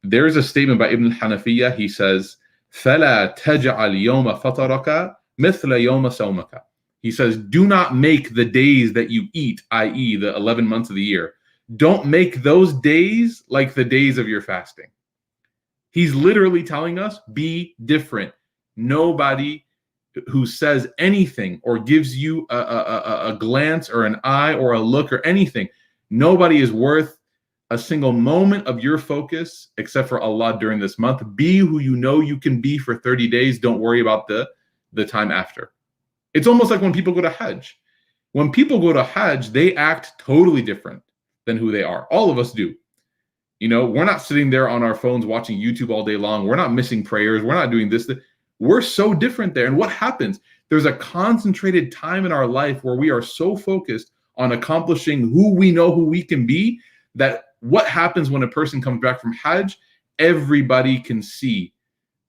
S2: There's a statement by Ibn al-Hanafiyyah. He says, فَلَا تَجْعَلْ يَوْمَ فَطَرَكَ مِثْلَ يَوْمَ صَوْمَكَ. He says, do not make the days that you eat, i.e. the 11 months of the year, don't make those days like the days of your fasting. He's literally telling us, be different. Nobody who says anything or gives you a glance or an eye or a look or anything, nobody is worth a single moment of your focus except for Allah during this month. Be who you know you can be for 30 days. Don't worry about the time after. It's almost like when people go to Hajj. When people go to Hajj, they act totally different than who they are. All of us do. You know, we're not sitting there on our phones watching YouTube all day long. We're not missing prayers. We're not doing this. We're so different there. And what happens? There's a concentrated time in our life where we are so focused on accomplishing who we know who we can be, that what happens when a person comes back from Hajj, everybody can see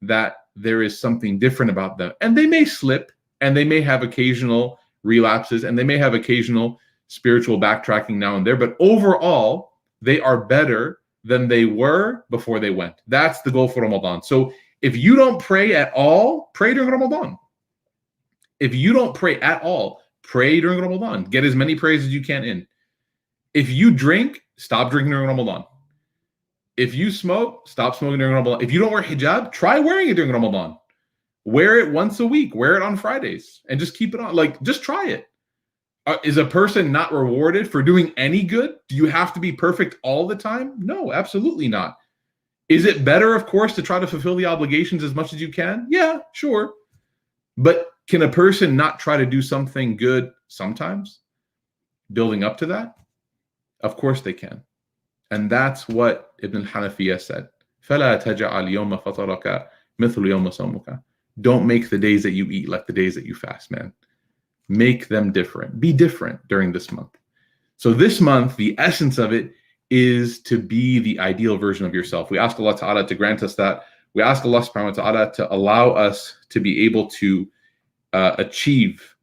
S2: that there is something different about them. And they may slip, and they may have occasional relapses, and they may have occasional spiritual backtracking now and there, but overall, they are better than they were before they went. That's the goal for Ramadan. So if you don't pray at all, pray during Ramadan. If you don't pray at all, pray during Ramadan. Get as many prayers as you can in. If you drink, stop drinking during Ramadan. If you smoke, stop smoking during Ramadan. If you don't wear hijab, try wearing it during Ramadan. Wear it once a week. Wear it on Fridays and just keep it on. Like, just try it. Is a person not rewarded for doing any good? Do you have to be perfect all the time? No, absolutely not. Is it better, of course, to try to fulfill the obligations as much as you can? Yeah, sure. But can a person not try to do something good sometimes, building up to that? Of course they can. And that's what Ibn al-Hanafiyyah said. فَلَا تَجْعَلْ يَوْمَ فَطَرَكَ مِثْلُ يَوْمَ صَوْمِكَ. Don't make the days that you eat like the days that you fast, man. Make them different. Be different during this month. So this month, the essence of it is to be the ideal version of yourself. We ask Allah Ta'ala to grant us that. We ask Allah Subhanahu wa Ta'ala to allow us to be able to achieve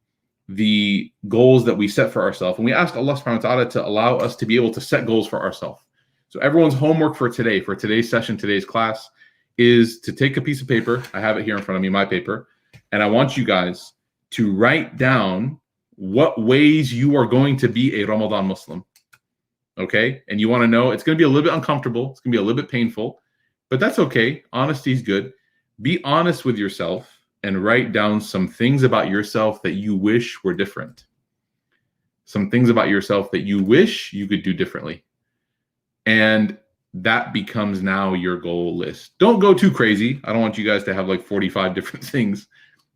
S2: the goals that we set for ourselves. And we ask Allah Subhanahu wa Ta'ala to allow us to be able to set goals for ourselves. So everyone's homework for today, for today's session, today's class, is to take a piece of paper. I have it here in front of me, my paper. And I want you guys to write down what ways you are going to be a Ramadan Muslim. Okay? And you want to know, it's going to be a little bit uncomfortable. It's going to be a little bit painful, but that's okay. Honesty is good. Be honest with yourself and write down some things about yourself that you wish were different. Some things about yourself that you wish you could do differently. And that becomes now your goal list. Don't go too crazy. I don't want you guys to have like 45 different things,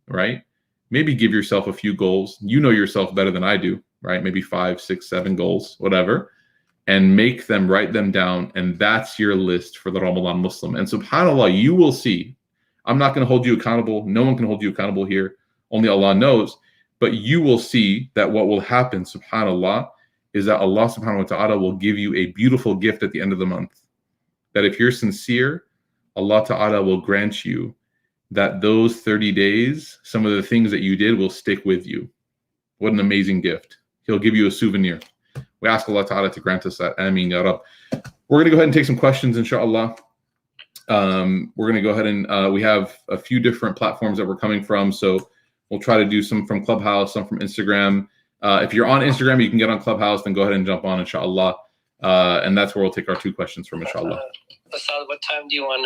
S2: right? Maybe give yourself a few goals. You know yourself better than I do, right? Maybe 5, 6, 7 goals, whatever, and make them, write them down. And that's your list for the Ramadan Muslim. And subhanAllah, you will see. I'm not going to hold you accountable. No one can hold you accountable here. Only Allah knows. But you will see that what will happen, subhanAllah, is that Allah subhanahu wa ta'ala will give you a beautiful gift at the end of the month. That if you're sincere, Allah ta'ala will grant you that those 30 days, some of the things that you did will stick with you. What an amazing gift. He'll give you a souvenir. We ask Allah Ta'ala to grant us that. Ameen, Ya Rab. We're going to go ahead and take some questions, inshallah. We're going to go ahead and we have a few different platforms that we're coming from. So we'll try to do some from Clubhouse, some from Instagram. If you're on Instagram, you can get on Clubhouse, then go ahead and jump on, inshallah. And that's where we'll take our 2 questions from, inshallah.
S1: Asad, what time do you want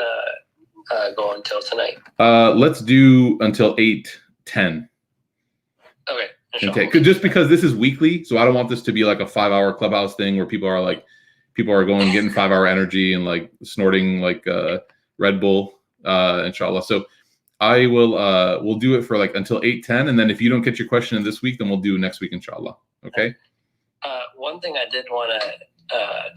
S1: to go until tonight?
S2: Let's do until 8:10.
S1: Okay.
S2: Okay. Just because this is weekly, so I don't want this to be like a 5-hour Clubhouse thing where people are going getting 5-hour energy and like snorting like Red Bull, inshallah. So I will we'll do it for like until 8:10, and then if you don't get your question in this week, then we'll do next week, inshallah. Okay.
S1: One thing I did want to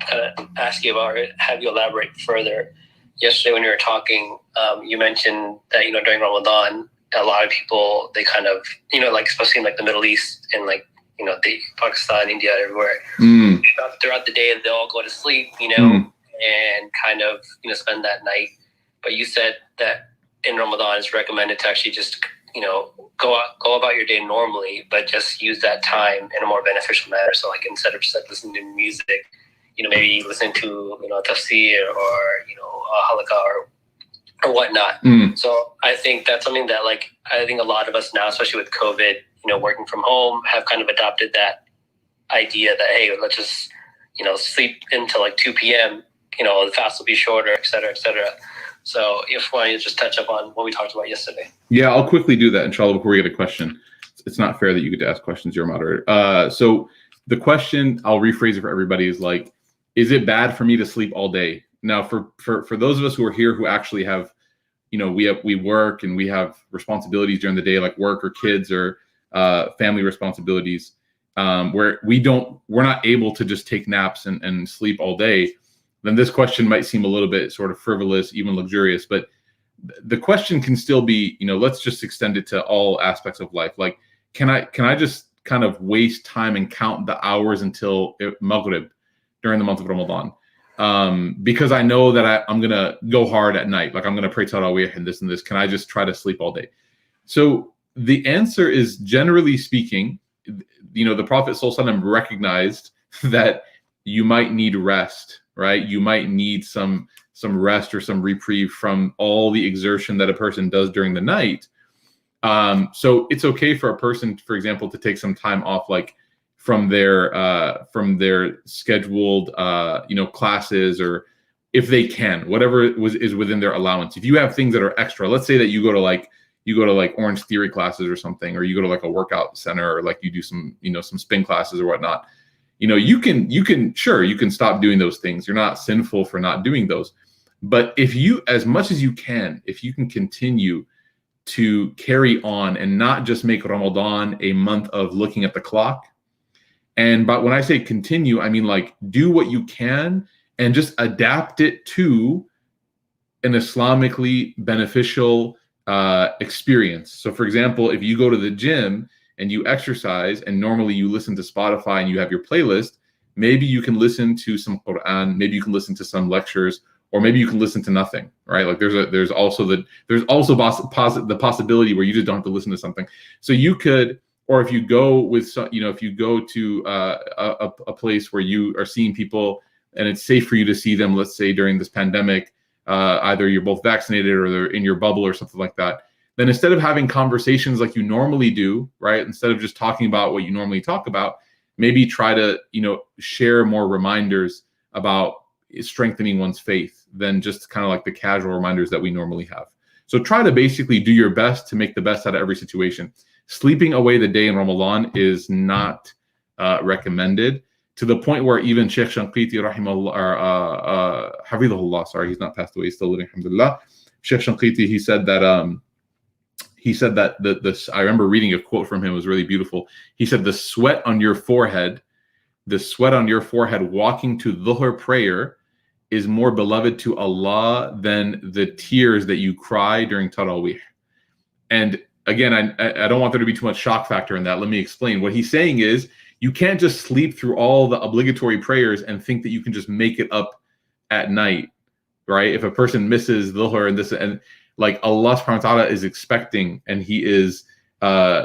S1: kind of ask you about, or have you elaborate further. Yesterday when you were talking, you mentioned that during Ramadan, a lot of people, they kind of like, especially in like the Middle East and like the Pakistan, India, everywhere. Throughout the day, they'll all go to sleep, and kind of spend that night. But you said that in Ramadan, it's recommended to actually just go about your day normally, but just use that time in a more beneficial manner. So like instead of just like listening to music, maybe listen to tafsir or halaqah or whatnot. So I think that's something that like I think a lot of us now, especially with COVID, working from home, have kind of adopted that idea that, hey, let's just sleep until like 2 p.m. The fast will be shorter, et cetera, et cetera. So if you want to just touch up on what we talked about yesterday.
S2: Yeah, I'll quickly do that, inshallah, before we get a question. It's not fair that you get to ask questions, you're a moderator. So the question, I'll rephrase it for everybody, is like, is it bad for me to sleep all day? Now, for those of us who are here who actually have, we work and we have responsibilities during the day, like work or kids or family responsibilities, where we're not able to just take naps and sleep all day, then this question might seem a little bit sort of frivolous, even luxurious. But the question can still be, let's just extend it to all aspects of life. Like, can I just kind of waste time and count the hours until Maghrib during the month of Ramadan? Because I know that I'm going to go hard at night. Like I'm going to pray Tarawih and this and this. Can I just try to sleep all day? So the answer is, generally speaking, the Prophet ﷺ recognized that you might need rest, right? You might need some rest or some reprieve from all the exertion that a person does during the night. So it's okay for a person, for example, to take some time off, like from their scheduled classes, or if they can, whatever is within their allowance. If you have things that are extra, let's say that you go to like Orange Theory classes or something, or you go to like a workout center, or like you do some spin classes or whatnot. You can stop doing those things. You're not sinful for not doing those. But if you, as much as you can, if you can continue to carry on and not just make Ramadan a month of looking at the clock. But when I say continue, I mean like do what you can and just adapt it to an Islamically beneficial experience. So for example, if you go to the gym and you exercise and normally you listen to Spotify and you have your playlist, maybe you can listen to some Quran, maybe you can listen to some lectures, or maybe you can listen to nothing, right? Like there's also the possibility where you just don't have to listen to something. So you could, or if you go with some, if you go to a place where you are seeing people and it's safe for you to see them, let's say during this pandemic, either you're both vaccinated or they're in your bubble or something like that, then instead of having conversations like you normally do, right? Instead of just talking about what you normally talk about, maybe try to, share more reminders about strengthening one's faith than just kind of like the casual reminders that we normally have. So try to basically do your best to make the best out of every situation. Sleeping away the day in Ramadan is not recommended, to the point where even Sheikh Shanqiti rahimahullah, hafidhahullah, sorry, he's not passed away, he's still living, alhamdulillah. Sheikh Shanqiti, he said that I remember reading a quote from him, it was really beautiful. He said, the sweat on your forehead walking to Dhuhr prayer is more beloved to Allah than the tears that you cry during Tarawih. And again, I don't want there to be too much shock factor in that. Let me explain. What he's saying is, you can't just sleep through all the obligatory prayers and think that you can just make it up at night, right? If a person misses Dhuhr and like Allah subhanahu wa ta'ala is expecting, and he is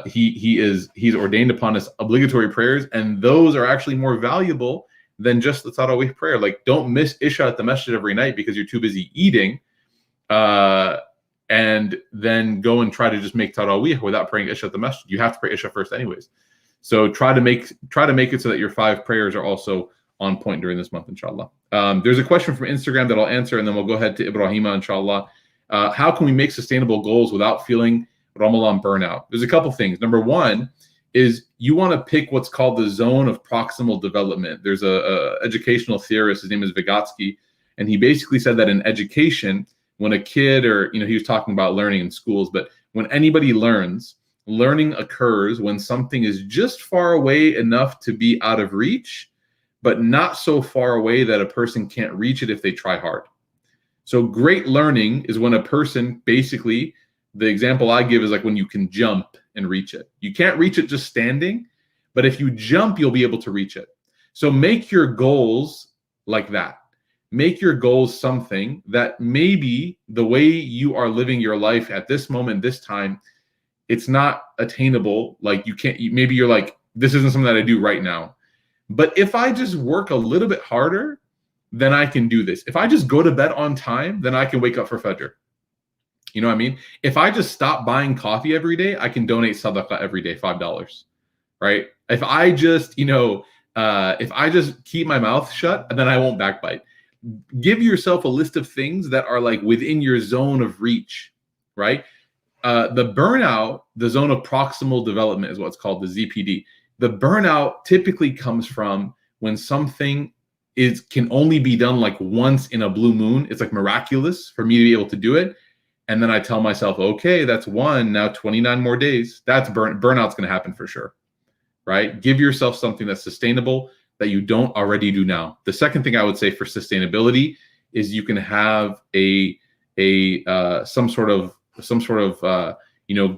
S2: he's ordained upon us obligatory prayers, and those are actually more valuable than just the tarawih prayer. Like, don't miss Isha at the masjid every night because you're too busy eating, and then go and try to just make tarawih without praying Isha at the masjid. You have to pray Isha first anyways. So try to make it so that your 5 prayers are also on point during this month, inshallah. There's a question from Instagram that I'll answer, and then we'll go ahead to Ibrahima, inshallah. How can we make sustainable goals without feeling Ramadan burnout? There's a couple things. Number one is you want to pick what's called the zone of proximal development. There's a educational theorist, his name is Vygotsky, and he basically said that in education, when a kid, or he was talking about learning in schools, but when anybody learns, learning occurs when something is just far away enough to be out of reach, but not so far away that a person can't reach it if they try hard. So great learning is when a person, basically, the example I give is like when you can jump and reach it. You can't reach it just standing, but if you jump, you'll be able to reach it. So make your goals like that. Make your goals something that maybe the way you are living your life at this moment, this time, it's not attainable. Like maybe you're like, this isn't something that I do right now. But if I just work a little bit harder, then I can do this. If I just go to bed on time, then I can wake up for Fajr. You know what I mean? If I just stop buying coffee every day, I can donate sadaqah every day, $5, right? If I just, keep my mouth shut, then I won't backbite. Give yourself a list of things that are like within your zone of reach, right? The burnout, the zone of proximal development is what's called the ZPD. The burnout typically comes from when something can only be done like once in a blue moon. It's like miraculous for me to be able to do it. And then I tell myself, okay, that's one, now 29 more days. That's burnout's going to happen for sure, right? Give yourself something that's sustainable that you don't already do now. The second thing I would say for sustainability is you can have some sort of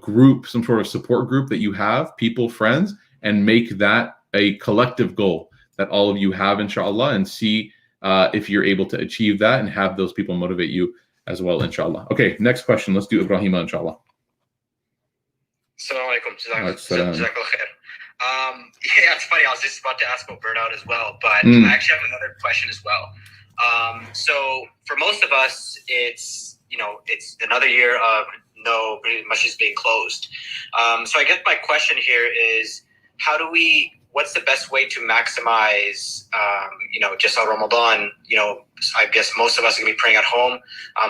S2: group, some sort of support group that you have, people, friends, and make that a collective goal that all of you have, inshallah, and see if you're able to achieve that and have those people motivate you as well, inshallah. Okay, next question. Let's do Ibrahima, inshallah.
S4: Assalamu alaikum. Jazakallah khair. Yeah, it's funny. I was just about to ask about burnout as well, but I actually have another question as well. So for most of us, it's another year of no pretty much just being closed. So I guess my question here is, what's the best way to maximize, just on Ramadan? I guess most of us are gonna be praying at home.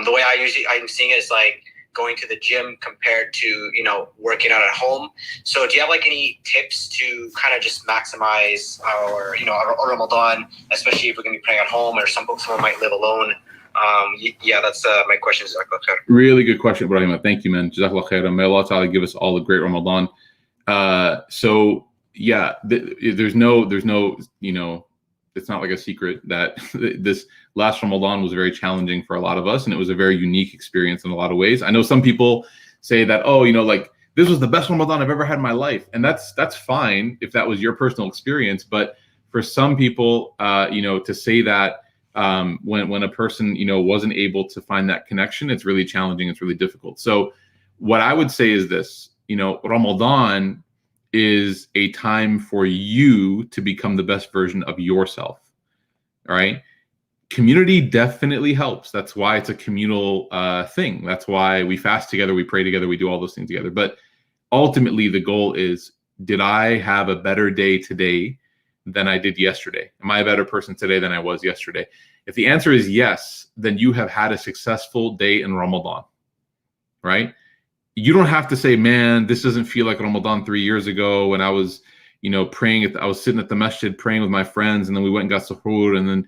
S4: The way I'm seeing it is like going to the gym compared to, working out at home. So do you have like any tips to kind of just maximize our Ramadan, especially if we're gonna be praying at home, or someone might live alone? That's my question.
S2: Really good question, Ibrahima. Thank you, man. Jazakallah khairan. May Allah Ta'ala give us all a great Ramadan. There's no, it's not like a secret that this last Ramadan was very challenging for a lot of us, and it was a very unique experience in a lot of ways. I know some people say that, this was the best Ramadan I've ever had in my life, and that's fine if that was your personal experience. But for some people, to say that when a person wasn't able to find that connection, it's really challenging. It's really difficult. So what I would say is this: Ramadan is a time for you to become the best version of yourself. All right. Community definitely helps. That's why it's a communal thing. That's why we fast together, we pray together, we do all those things together. But ultimately, the goal is, did I have a better day today than I did yesterday? Am I a better person today than I was yesterday? If the answer is yes, then you have had a successful day in Ramadan, right? You don't have to say, man, this doesn't feel like Ramadan 3 years ago when I was, praying. I was sitting at the masjid praying with my friends, and then we went and got suhoor. And then,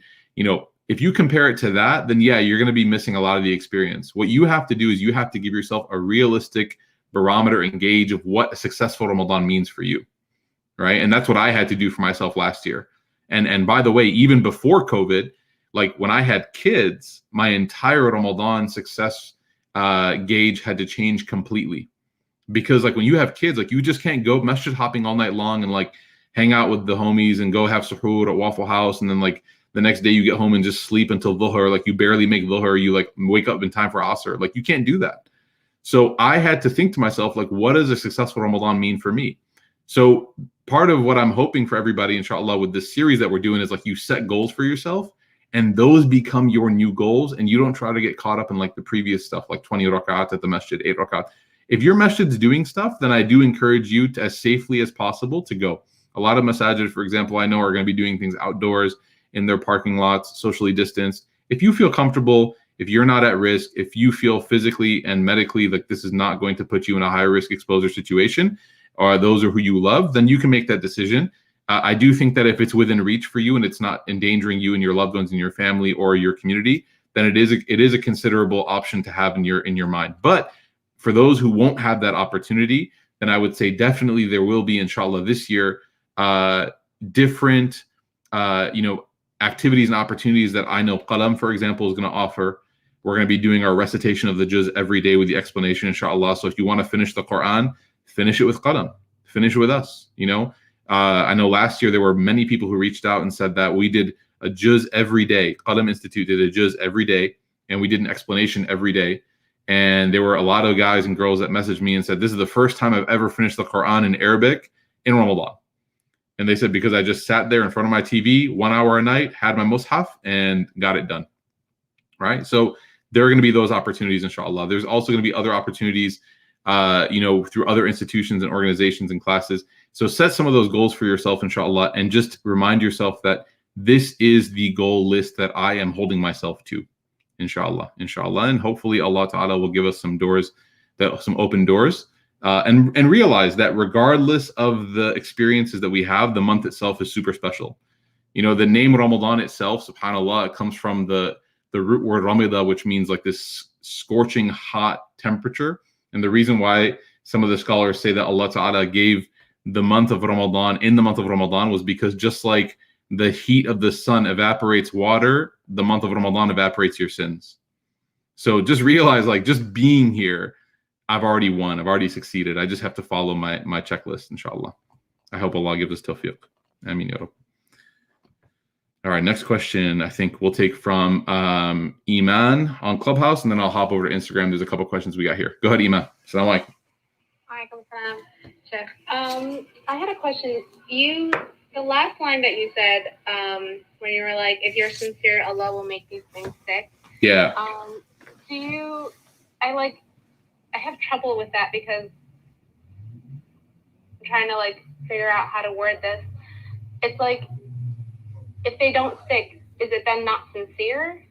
S2: if you compare it to that, then yeah, you're going to be missing a lot of the experience. What you have to do is you have to give yourself a realistic barometer and gauge of what a successful Ramadan means for you, right? And that's what I had to do for myself last year. And by the way, even before COVID, like when I had kids, my entire Ramadan success gauge had to change completely, because like when you have kids, like you just can't go masjid hopping all night long and like hang out with the homies and go have suhoor at Waffle House, and then like the next day you get home and just sleep until dhuhr. Like you barely make dhuhr, you like wake up in time for asr. Like you can't do that. So I had to think to myself, like, what does a successful Ramadan mean for me? So part of what I'm hoping for everybody, inshallah, with this series that we're doing is like you set goals for yourself and those become your new goals, and you don't try to get caught up in like the previous stuff, like 20 rak'at at the masjid, 8 rak'at. If your masjid's doing stuff, then I do encourage you to, as safely as possible, to go. A lot of masajid, for example, I know are going to be doing things outdoors in their parking lots, socially distanced. If you feel comfortable, if you're not at risk, if you feel physically and medically like this is not going to put you in a high risk exposure situation, or those are who you love, then you can make that decision. I do think that if it's within reach for you and it's not endangering you and your loved ones and your family or your community, then it is a considerable option to have in your mind. But for those who won't have that opportunity, then I would say definitely there will be, inshallah, this year, different activities and opportunities that I know Qalam, for example, is going to offer. We're going to be doing our recitation of the juz every day with the explanation, inshallah. So if you want to finish the Quran, finish it with Qalam. Finish it with us, I know last year there were many people who reached out and said that we did a juz every day. Qalam Institute did a juz every day, and we did an explanation every day. And there were a lot of guys and girls that messaged me and said, this is the first time I've ever finished the Quran in Arabic in Ramadan. And they said, because I just sat there in front of my TV 1 hour a night, had my mushaf, and got it done. Right? So there are going to be those opportunities, inshallah. There's also going to be other opportunities, through other institutions and organizations and classes. So set some of those goals for yourself, inshallah, and just remind yourself that this is the goal list that I am holding myself to, inshallah. And hopefully Allah Ta'ala will give us some doors, some open doors, and realize that regardless of the experiences that we have, the month itself is super special. The name Ramadan itself, subhanAllah, it comes from the root word Ramida, which means like this scorching hot temperature. And the reason why some of the scholars say that Allah Ta'ala gave the month of Ramadan in the month of Ramadan was because just like the heat of the sun evaporates water, the month of Ramadan evaporates your sins. So just realize, like, just being here, I've already won. I've already succeeded. I just have to follow my checklist, inshallah. I hope Allah gives us tawfiq. Ameen ya Rabb. All right, next question I think we'll take from Iman on Clubhouse, and then I'll hop over to Instagram. There's a couple questions we got here. Go ahead, Iman. Assalamu alaikum.
S5: Alaikum salam, Sheikh. I had a question. The last line that you said, when you were like, if you're sincere, Allah will make these things stick.
S2: Yeah.
S5: I have trouble with that because I'm trying to figure out how to word this. It's like, if they don't stick, is it then not sincere?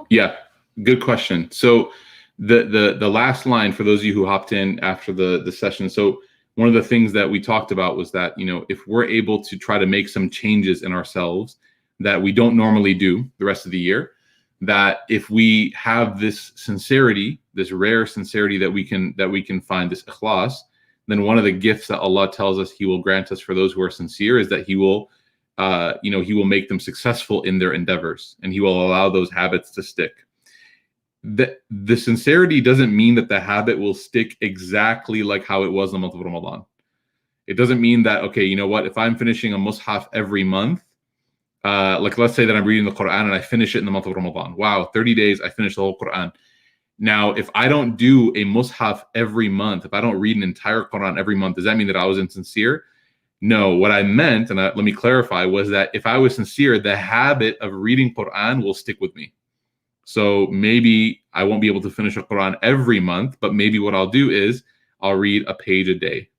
S2: Yeah, good question. So the last line, for those of you who hopped in after the session, so one of the things that we talked about was that, if we're able to try to make some changes in ourselves that we don't normally do the rest of the year, that if we have this sincerity, this rare sincerity that we can find, this ikhlas, then one of the gifts that Allah tells us He will grant us for those who are sincere is that He will make them successful in their endeavors, and He will allow those habits to stick. The sincerity doesn't mean that the habit will stick exactly like how it was in the month of Ramadan. It doesn't mean that, okay, you know what, if I'm finishing a mushaf every month, let's say that I'm reading the Quran and I finish it in the month of Ramadan. Wow, 30 days, I finished the whole Quran. Now, if I don't do a mushaf every month, if I don't read an entire Quran every month, does that mean that I was insincere? No, what I meant, and let me clarify, was that if I was sincere, the habit of reading Quran will stick with me. So maybe I won't be able to finish a Quran every month, but maybe what I'll do is I'll read a page a day,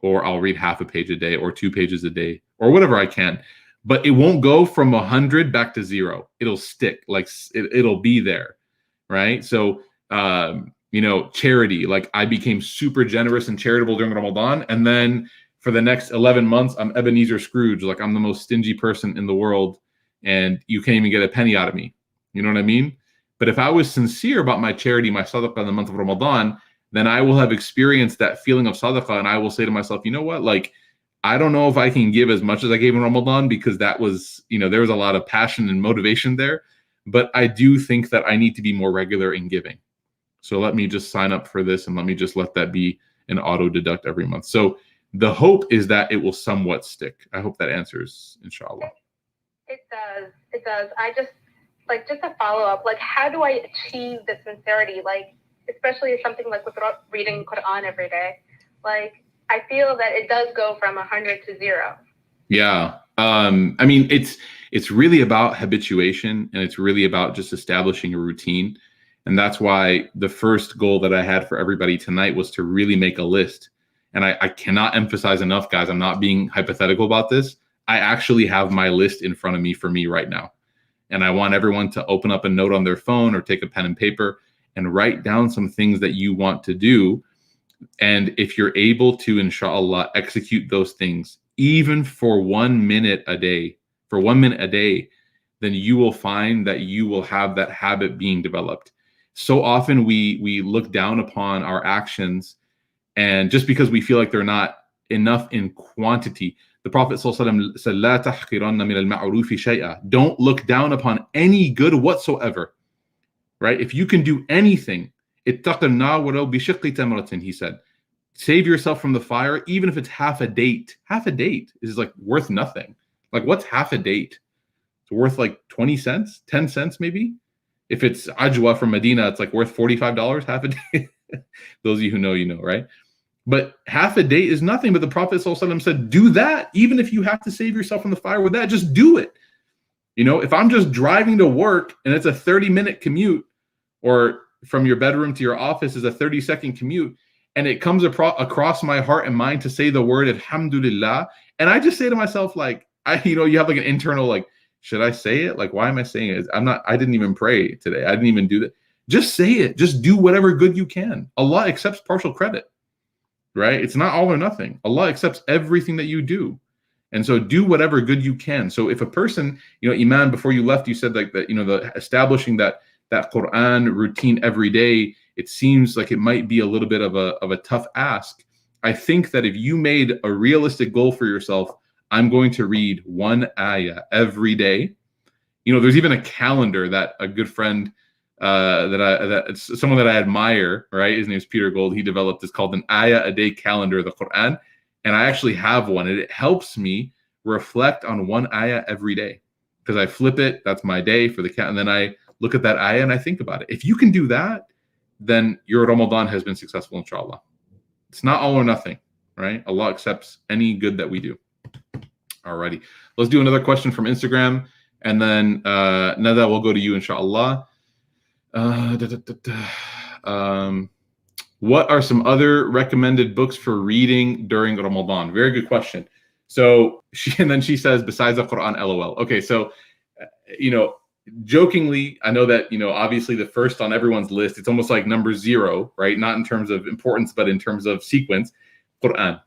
S2: or I'll read half a page a day, or 2 pages a day, or whatever I can. But it won't go from 100 back to 0. It'll stick, it'll be there, right? So, charity, I became super generous and charitable during Ramadan, and then for the next 11 months, I'm Ebenezer Scrooge. I'm the most stingy person in the world, and you can't even get a penny out of me. You know what I mean? But if I was sincere about my charity, my sadaqah in the month of Ramadan, then I will have experienced that feeling of sadaqah, and I will say to myself, you know what? I don't know if I can give as much as I gave in Ramadan, because that was, there was a lot of passion and motivation there. But I do think that I need to be more regular in giving. So let me just sign up for this, and let me just let that be an auto deduct every month. So the hope is that it will somewhat stick. I hope that answers, inshallah.
S5: It does. I just a follow up, how do I achieve the sincerity? especially something like with reading Quran every day. Like, I feel that it does go from 100 to 0.
S2: Yeah. I mean, it's really about habituation, and it's really about just establishing a routine. And that's why the first goal that I had for everybody tonight was to really make a list. And I cannot emphasize enough, guys, I'm not being hypothetical about this. I actually have my list in front of me for me right now. And I want everyone to open up a note on their phone or take a pen and paper and write down some things that you want to do. And if you're able to, inshallah, execute those things, even for 1 minute a day, then you will find that you will have that habit being developed. So often we look down upon our actions, and just because we feel like they're not enough in quantity. The Prophet ﷺ said, "La tahqiranna min al-ma'rufi shay'a." Don't look down upon any good whatsoever. Right? If you can do anything, ittaqin nar walau bi shiqqi tamratin, he said. Save yourself from the fire, even if it's half a date. Half a date is like worth nothing. Like, what's half a date? It's worth like 20 cents, 10 cents maybe. If it's ajwa from Medina, it's like worth $45 half a day. Those of you who know, you know, right? But half a date is nothing. But the Prophet ﷺ said, do that. Even if you have to save yourself from the fire with that, just do it. You know, if I'm just driving to work and it's a 30-minute commute, or from your bedroom to your office is a 30-second commute, and it comes across my heart and mind to say the word alhamdulillah, and I just say to myself, like, you have like an internal, like, should I say it? Like, why am I saying it? I didn't even pray today. I didn't even do that. Just say it. Just do whatever good you can. Allah accepts partial credit, right? It's not all or nothing. Allah accepts everything that you do. And so do whatever good you can. So if a person, Iman, before you left, you said like that, the establishing that Quran routine every day, it seems like it might be a little bit of a tough ask. I think that if you made a realistic goal for yourself, I'm going to read 1 ayah every day. There's even a calendar that a good friend, it's someone that I admire, right? His name is Peter Gold. He developed, it's called an ayah a day calendar of the Quran. And I actually have one, and it helps me reflect on 1 ayah every day, because I flip it. That's my day for the count. And then I look at that ayah and I think about it. If you can do that, then your Ramadan has been successful, inshallah. It's not all or nothing, right? Allah accepts any good that we do. Alrighty. Let's do another question from Instagram. And then, Nada, we'll go to you, inshallah. What are some other recommended books for reading during Ramadan? Very good question. So she says, besides the Quran, LOL. Okay, so, jokingly, I know that, obviously the first on everyone's list, it's almost like number 0, right? Not in terms of importance, but in terms of sequence, Quran.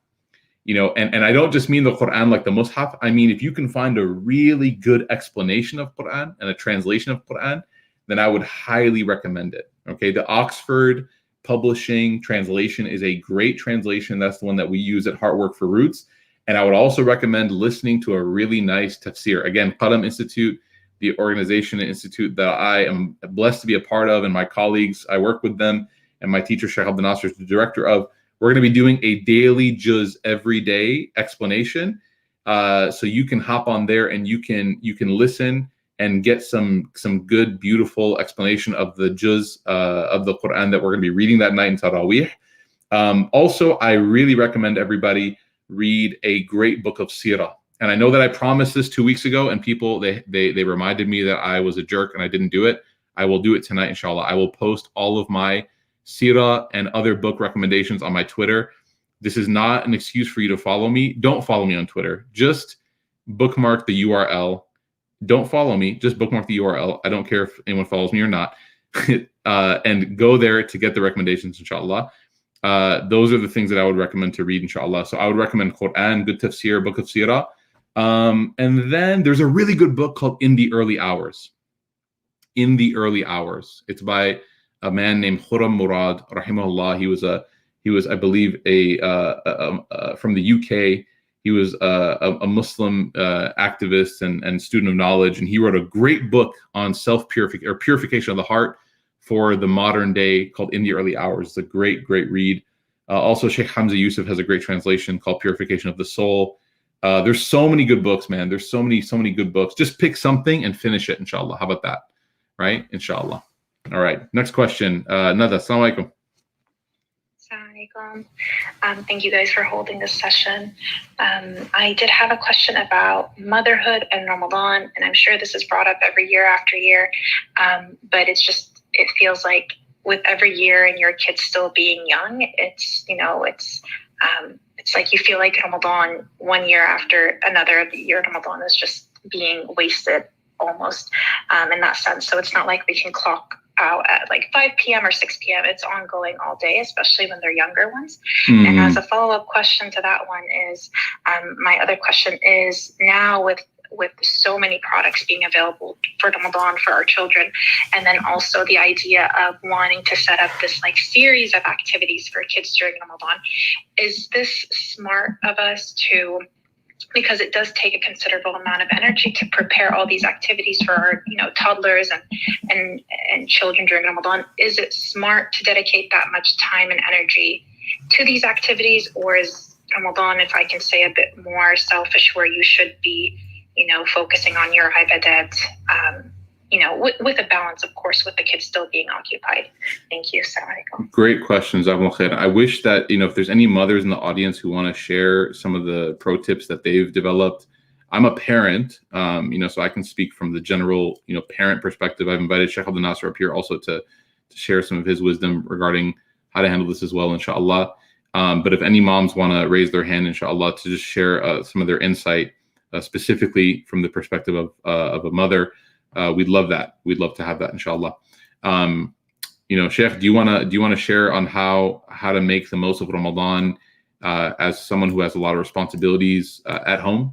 S2: And I don't just mean the Quran like the Mus'haf. I mean, if you can find a really good explanation of Quran and a translation of Quran, then I would highly recommend it. Okay, the Oxford Publishing translation is a great translation. That's the one that we use at Heartwork for Roots. And I would also recommend listening to a really nice tafsir. Again, Qalam Institute, the organization and institute that I am blessed to be a part of, and my colleagues, I work with them, and my teacher, Sheikh Abdel Nasser, is the director of. We're going to be doing a daily juz every day explanation. So you can hop on there and you can listen and get some good, beautiful explanation of the juz of the Quran that we're going to be reading that night in Taraweeh. Also, I really recommend everybody read a great book of Sirah. And I know that I promised this 2 weeks ago, and people, they reminded me that I was a jerk and I didn't do it. I will do it tonight, inshallah. I will post all of my Sirah and other book recommendations on my Twitter. This is not an excuse for you to follow me. Don't follow me on Twitter. Just bookmark the URL. Don't follow me. Just bookmark the URL. I don't care if anyone follows me or not. And go there to get the recommendations, inshallah. Those are the things that I would recommend to read, inshallah. So I would recommend Quran, good tafsir, book of Sirah. And then there's a really good book called In the Early Hours. In the Early Hours. It's by a man named Khurram Murad, rahimahullah. He was, I believe, from the UK. He was a Muslim activist and student of knowledge, and he wrote a great book on purification of the heart for the modern day called In the Early Hours. It's a great, great read. Also, Sheikh Hamza Yusuf has a great translation called Purification of the Soul. There's so many good books, man. There's so many good books. Just pick something and finish it, inshallah. How about that? Right? Inshallah. All right. Next question. Nada, assalamu alaikum.
S6: Assalamualaikum. Thank you guys for holding this session. I did have a question about motherhood and Ramadan, and I'm sure this is brought up every year after year, but it feels like with every year and your kids still being young, it's like you feel like Ramadan 1 year after another, the year Ramadan is just being wasted almost in that sense. So it's not like we can clock out at like 5 p.m. or 6 p.m. It's ongoing all day, especially when they're younger ones. Mm-hmm. And as a follow-up question to that one is, my other question is, now with so many products being available for Ramadan for our children, and then also the idea of wanting to set up this like series of activities for kids during Ramadan, is this smart of us to, because it does take a considerable amount of energy to prepare all these activities for our, toddlers and children during Ramadan. Is it smart to dedicate that much time and energy to these activities, or is Ramadan, if I can say, a bit more selfish, where you should be, focusing on your ibadat, with a balance, of course, with the kids still being occupied? Thank you. Assalamualaikum.
S2: Great questions, Abu Khair. I wish that, if there's any mothers in the audience who want to share some of the pro tips that they've developed. I'm a parent, so I can speak from the general, parent perspective. I've invited Sheikh Abdul Nasser up here also to share some of his wisdom regarding how to handle this as well, inshallah. But if any moms want to raise their hand, inshallah, to just share some of their insight, specifically from the perspective of a mother, we'd love that. We'd love to have that, inshallah. Sheikh, do you want to share on how to make the most of Ramadan as someone who has a lot of responsibilities at home?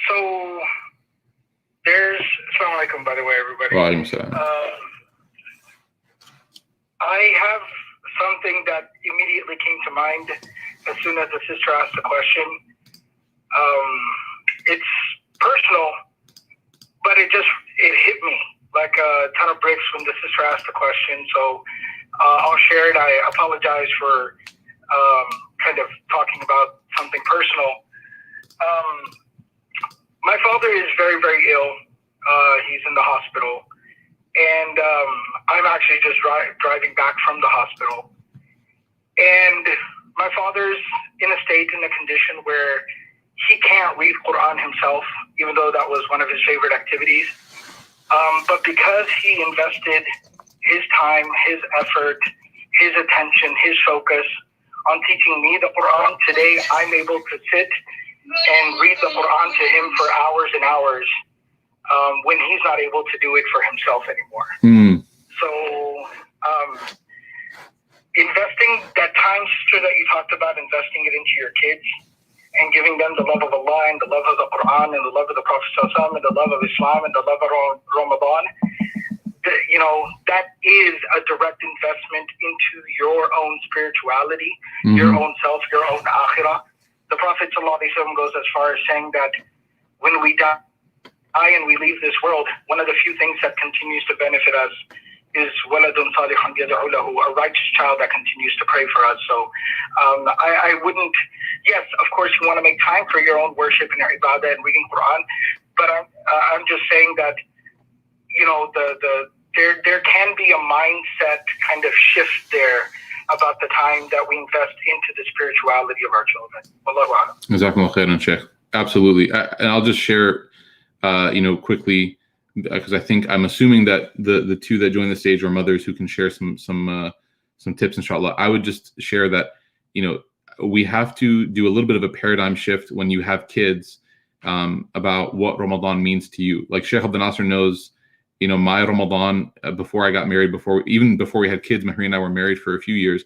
S7: So there's, Assalamu alaikum, by the way, everybody.
S2: Wa alaikum salam.
S7: I have something that immediately came to mind as soon as the sister asked the question. It's personal, but it hit me like a ton of bricks when the sister asked the question. So I'll share it. I apologize for kind of talking about something personal. My father is very, very ill. He's in the hospital, and I'm actually just driving back from the hospital. And my father's in a condition where he can't read Quran himself, even though that was one of his favorite activities. But because he invested his time, his effort, his attention, his focus on teaching me the Quran, today I'm able to sit and read the Quran to him for hours and hours when he's not able to do it for himself anymore. Mm. So investing that time, sister, that you talked about, investing it into your kids and giving them the love of Allah and the love of the Quran and the love of the Prophet ﷺ and the love of Islam and the love of Ramadan, that is a direct investment into your own spirituality, mm-hmm. your own self, your own akhirah. The Prophet ﷺ goes as far as saying that when we die and we leave this world, one of the few things that continues to benefit us is waladun salihun yad'u lahu, a righteous child that continues to pray for us. So I wouldn't, yes, of course you want to make time for your own worship and your ibadah and reading Quran, but I'm just saying that, there can be a mindset kind of shift there about the time that we invest into the spirituality of our children. Wallahu a'lam.
S2: Jazakumullah khairan, Sheikh. Absolutely. And I'll just share, quickly, because I'm assuming that the two that join the stage are mothers who can share some tips, inshallah. I would just share that, we have to do a little bit of a paradigm shift when you have kids about what Ramadan means to you. Like Sheikh Abdul Nasser knows, my Ramadan before I got married, even before we had kids, Mahri and I were married for a few years.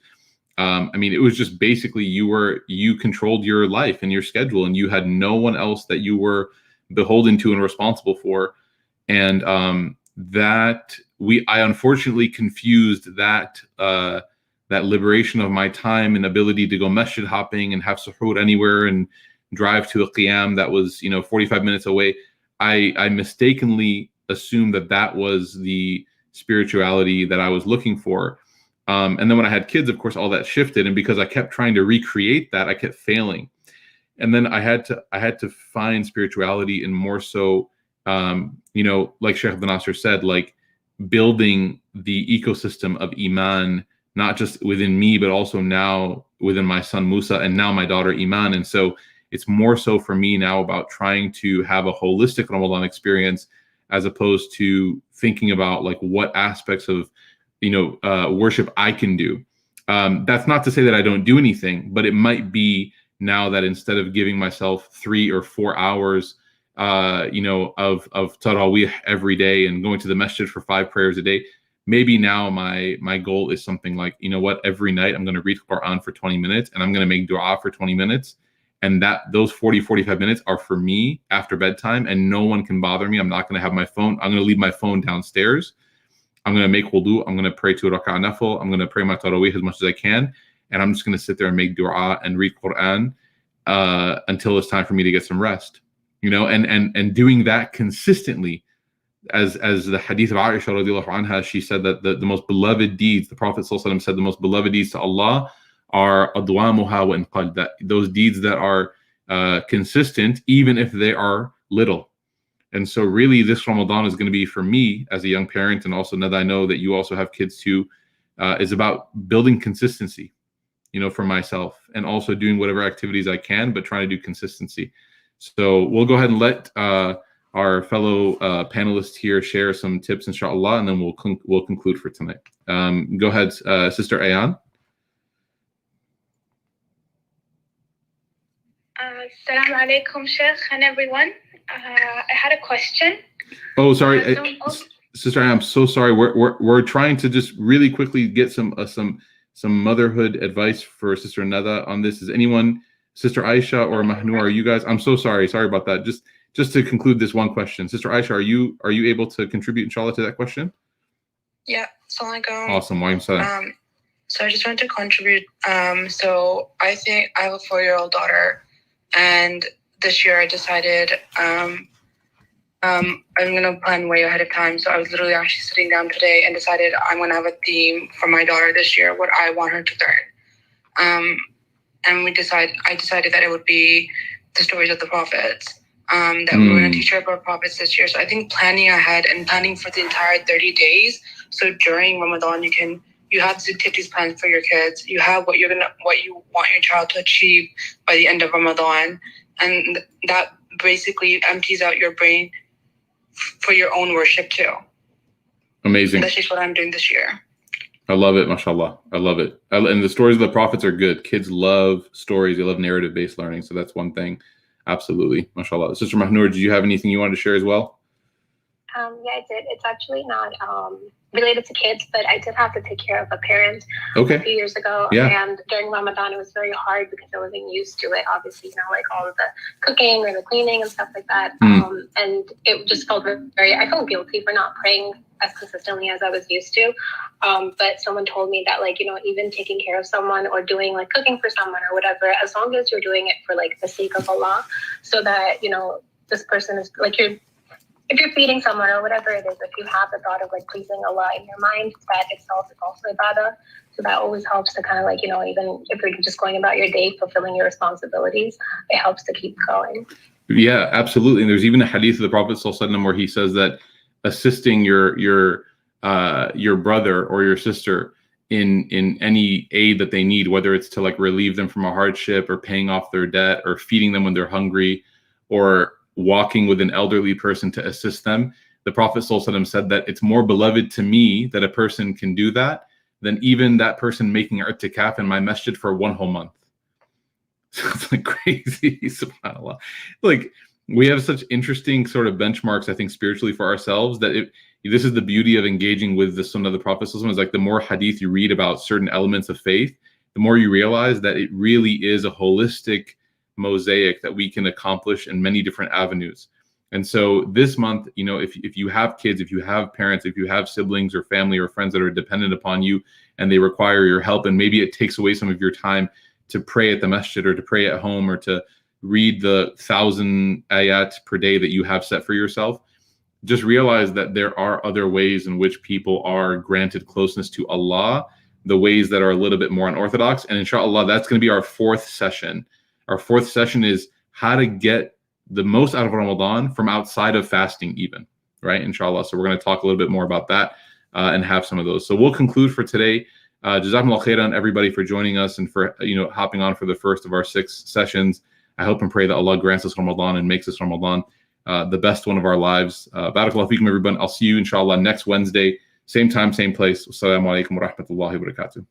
S2: It was just basically you controlled your life and your schedule, and you had no one else that you were beholden to and responsible for. And I unfortunately confused that liberation of my time and ability to go masjid hopping and have suhoor anywhere and drive to a qiyam that was 45 minutes away. I mistakenly assumed that was the spirituality that I was looking for. And then when I had kids, of course, all that shifted. And because I kept trying to recreate that, I kept failing. And then I had to find spirituality in more so, like Sheikh Abdul Nasser said, like building the ecosystem of Iman, not just within me, but also now within my son Musa and now my daughter Iman. And so it's more so for me now about trying to have a holistic Ramadan experience, as opposed to thinking about like what aspects of, worship I can do. That's not to say that I don't do anything, but it might be now that instead of giving myself 3 or 4 hours, of Taraweeh every day and going to the masjid for 5 prayers a day, maybe now my goal is something like, every night I'm going to read Quran for 20 minutes and I'm going to make dua for 20 minutes. And those 45 minutes are for me after bedtime, and no one can bother me. I'm not going to have my phone. I'm going to leave my phone downstairs. I'm going to make wudu. I'm going to pray 2 rak'ah nafil. I'm going to pray my Taraweeh as much as I can. And I'm just going to sit there and make dua and read Quran until it's time for me to get some rest. And doing that consistently, as the hadith of Aisha radiallahu anha, she said that the most beloved deeds, the Prophet sallallahu alaihi wasallam said, the most beloved deeds to Allah are adwamuha wa inqal, that those deeds that are consistent, even if they are little. And so really this Ramadan is going to be, for me as a young parent, and also now that I know that you also have kids too, is about building consistency, for myself, and also doing whatever activities I can, but trying to do consistency. So we'll go ahead and let our fellow panelists here share some tips, Insha Allah, and then we'll conclude for tonight. Go ahead, Sister Ayan.
S6: Assalamu alaikum, Sheikh, and everyone. I had a question.
S2: Oh, sorry, Sister Ayan, I'm so sorry. We're trying to just really quickly get some motherhood advice for Sister Nada on this. Is anyone, Sister Aisha or Mahnoor, are you guys? I'm so sorry. Sorry about that. Just to conclude this one question, Sister Aisha, are you able to contribute, inshallah, to that question?
S8: Yeah. Assalamu alaikum.
S2: Awesome. Wa alaikum salam.
S8: So I just wanted to contribute. So I think I have a 4-year-old daughter, and this year I decided I'm gonna plan way ahead of time. So I was literally actually sitting down today and decided I'm gonna have a theme for my daughter this year, what I want her to learn. And I decided that it would be the stories of the prophets. That we were going to teach her about prophets this year. So I think planning ahead and planning for the entire 30 days. So during Ramadan, you have the activities planned for your kids. You have what you want your child to achieve by the end of Ramadan, and that basically empties out your brain for your own worship too.
S2: Amazing.
S8: That's just what I'm doing this year.
S2: I love it, mashallah. I love it. And the stories of the prophets are good. Kids love stories. They love narrative-based learning. So that's one thing. Absolutely, mashallah. Sister Mahnoor, do you have anything you wanted to share as well?
S9: Yeah, I did. It's actually not related to kids, but I did have to take care of a parent a few years ago.
S2: Yeah.
S9: And during Ramadan, it was very hard because I wasn't used to it. Obviously, like all of the cooking or the cleaning and stuff like that. And it just felt I felt guilty for not praying as consistently as I was used to. But someone told me that, even taking care of someone or doing cooking for someone or whatever, as long as you're doing it for the sake of Allah, so that, this person is if you're feeding someone or whatever it is, if you have the thought of pleasing Allah in your mind, that itself is also ibadah. So that always helps to kind of even if you're just going about your day, fulfilling your responsibilities, it helps to keep going.
S2: Yeah, absolutely. And there's even a hadith of the Prophet ﷺ where he says that assisting your brother or your sister in any aid that they need, whether it's to relieve them from a hardship or paying off their debt or feeding them when they're hungry or walking with an elderly person to assist them, the Prophet ﷺ said that it's more beloved to me that a person can do that than even that person making i'tikaf in my masjid for 1 whole month. So it's crazy, subhanAllah. We have such interesting sort of benchmarks, I think, spiritually for ourselves, that this is the beauty of engaging with the sunnah of the Prophet ﷺ, is the more hadith you read about certain elements of faith, the more you realize that it really is a holistic mosaic that we can accomplish in many different avenues. And so this month, if you have kids, if you have parents, if you have siblings or family or friends that are dependent upon you and they require your help, and maybe it takes away some of your time to pray at the masjid or to pray at home or to read the 1,000 ayat per day that you have set for yourself, just realize that there are other ways in which people are granted closeness to Allah, the ways that are a little bit more unorthodox. And inshallah, that's going to be our 4th session. Our 4th session is how to get the most out of Ramadan from outside of fasting even, right? Inshallah. So we're going to talk a little bit more about that. and have some of those. So we'll conclude for today. Jazakumullah khairan, everybody, for joining us and for hopping on for the first of our 6 sessions. I hope and pray that Allah grants us Ramadan and makes us Ramadan the best one of our lives. Barakallahu feekum, everyone. I'll see you, inshallah, next Wednesday, same time, same place. Wassalamu alaikum wa rahmatullahi wa barakatuh.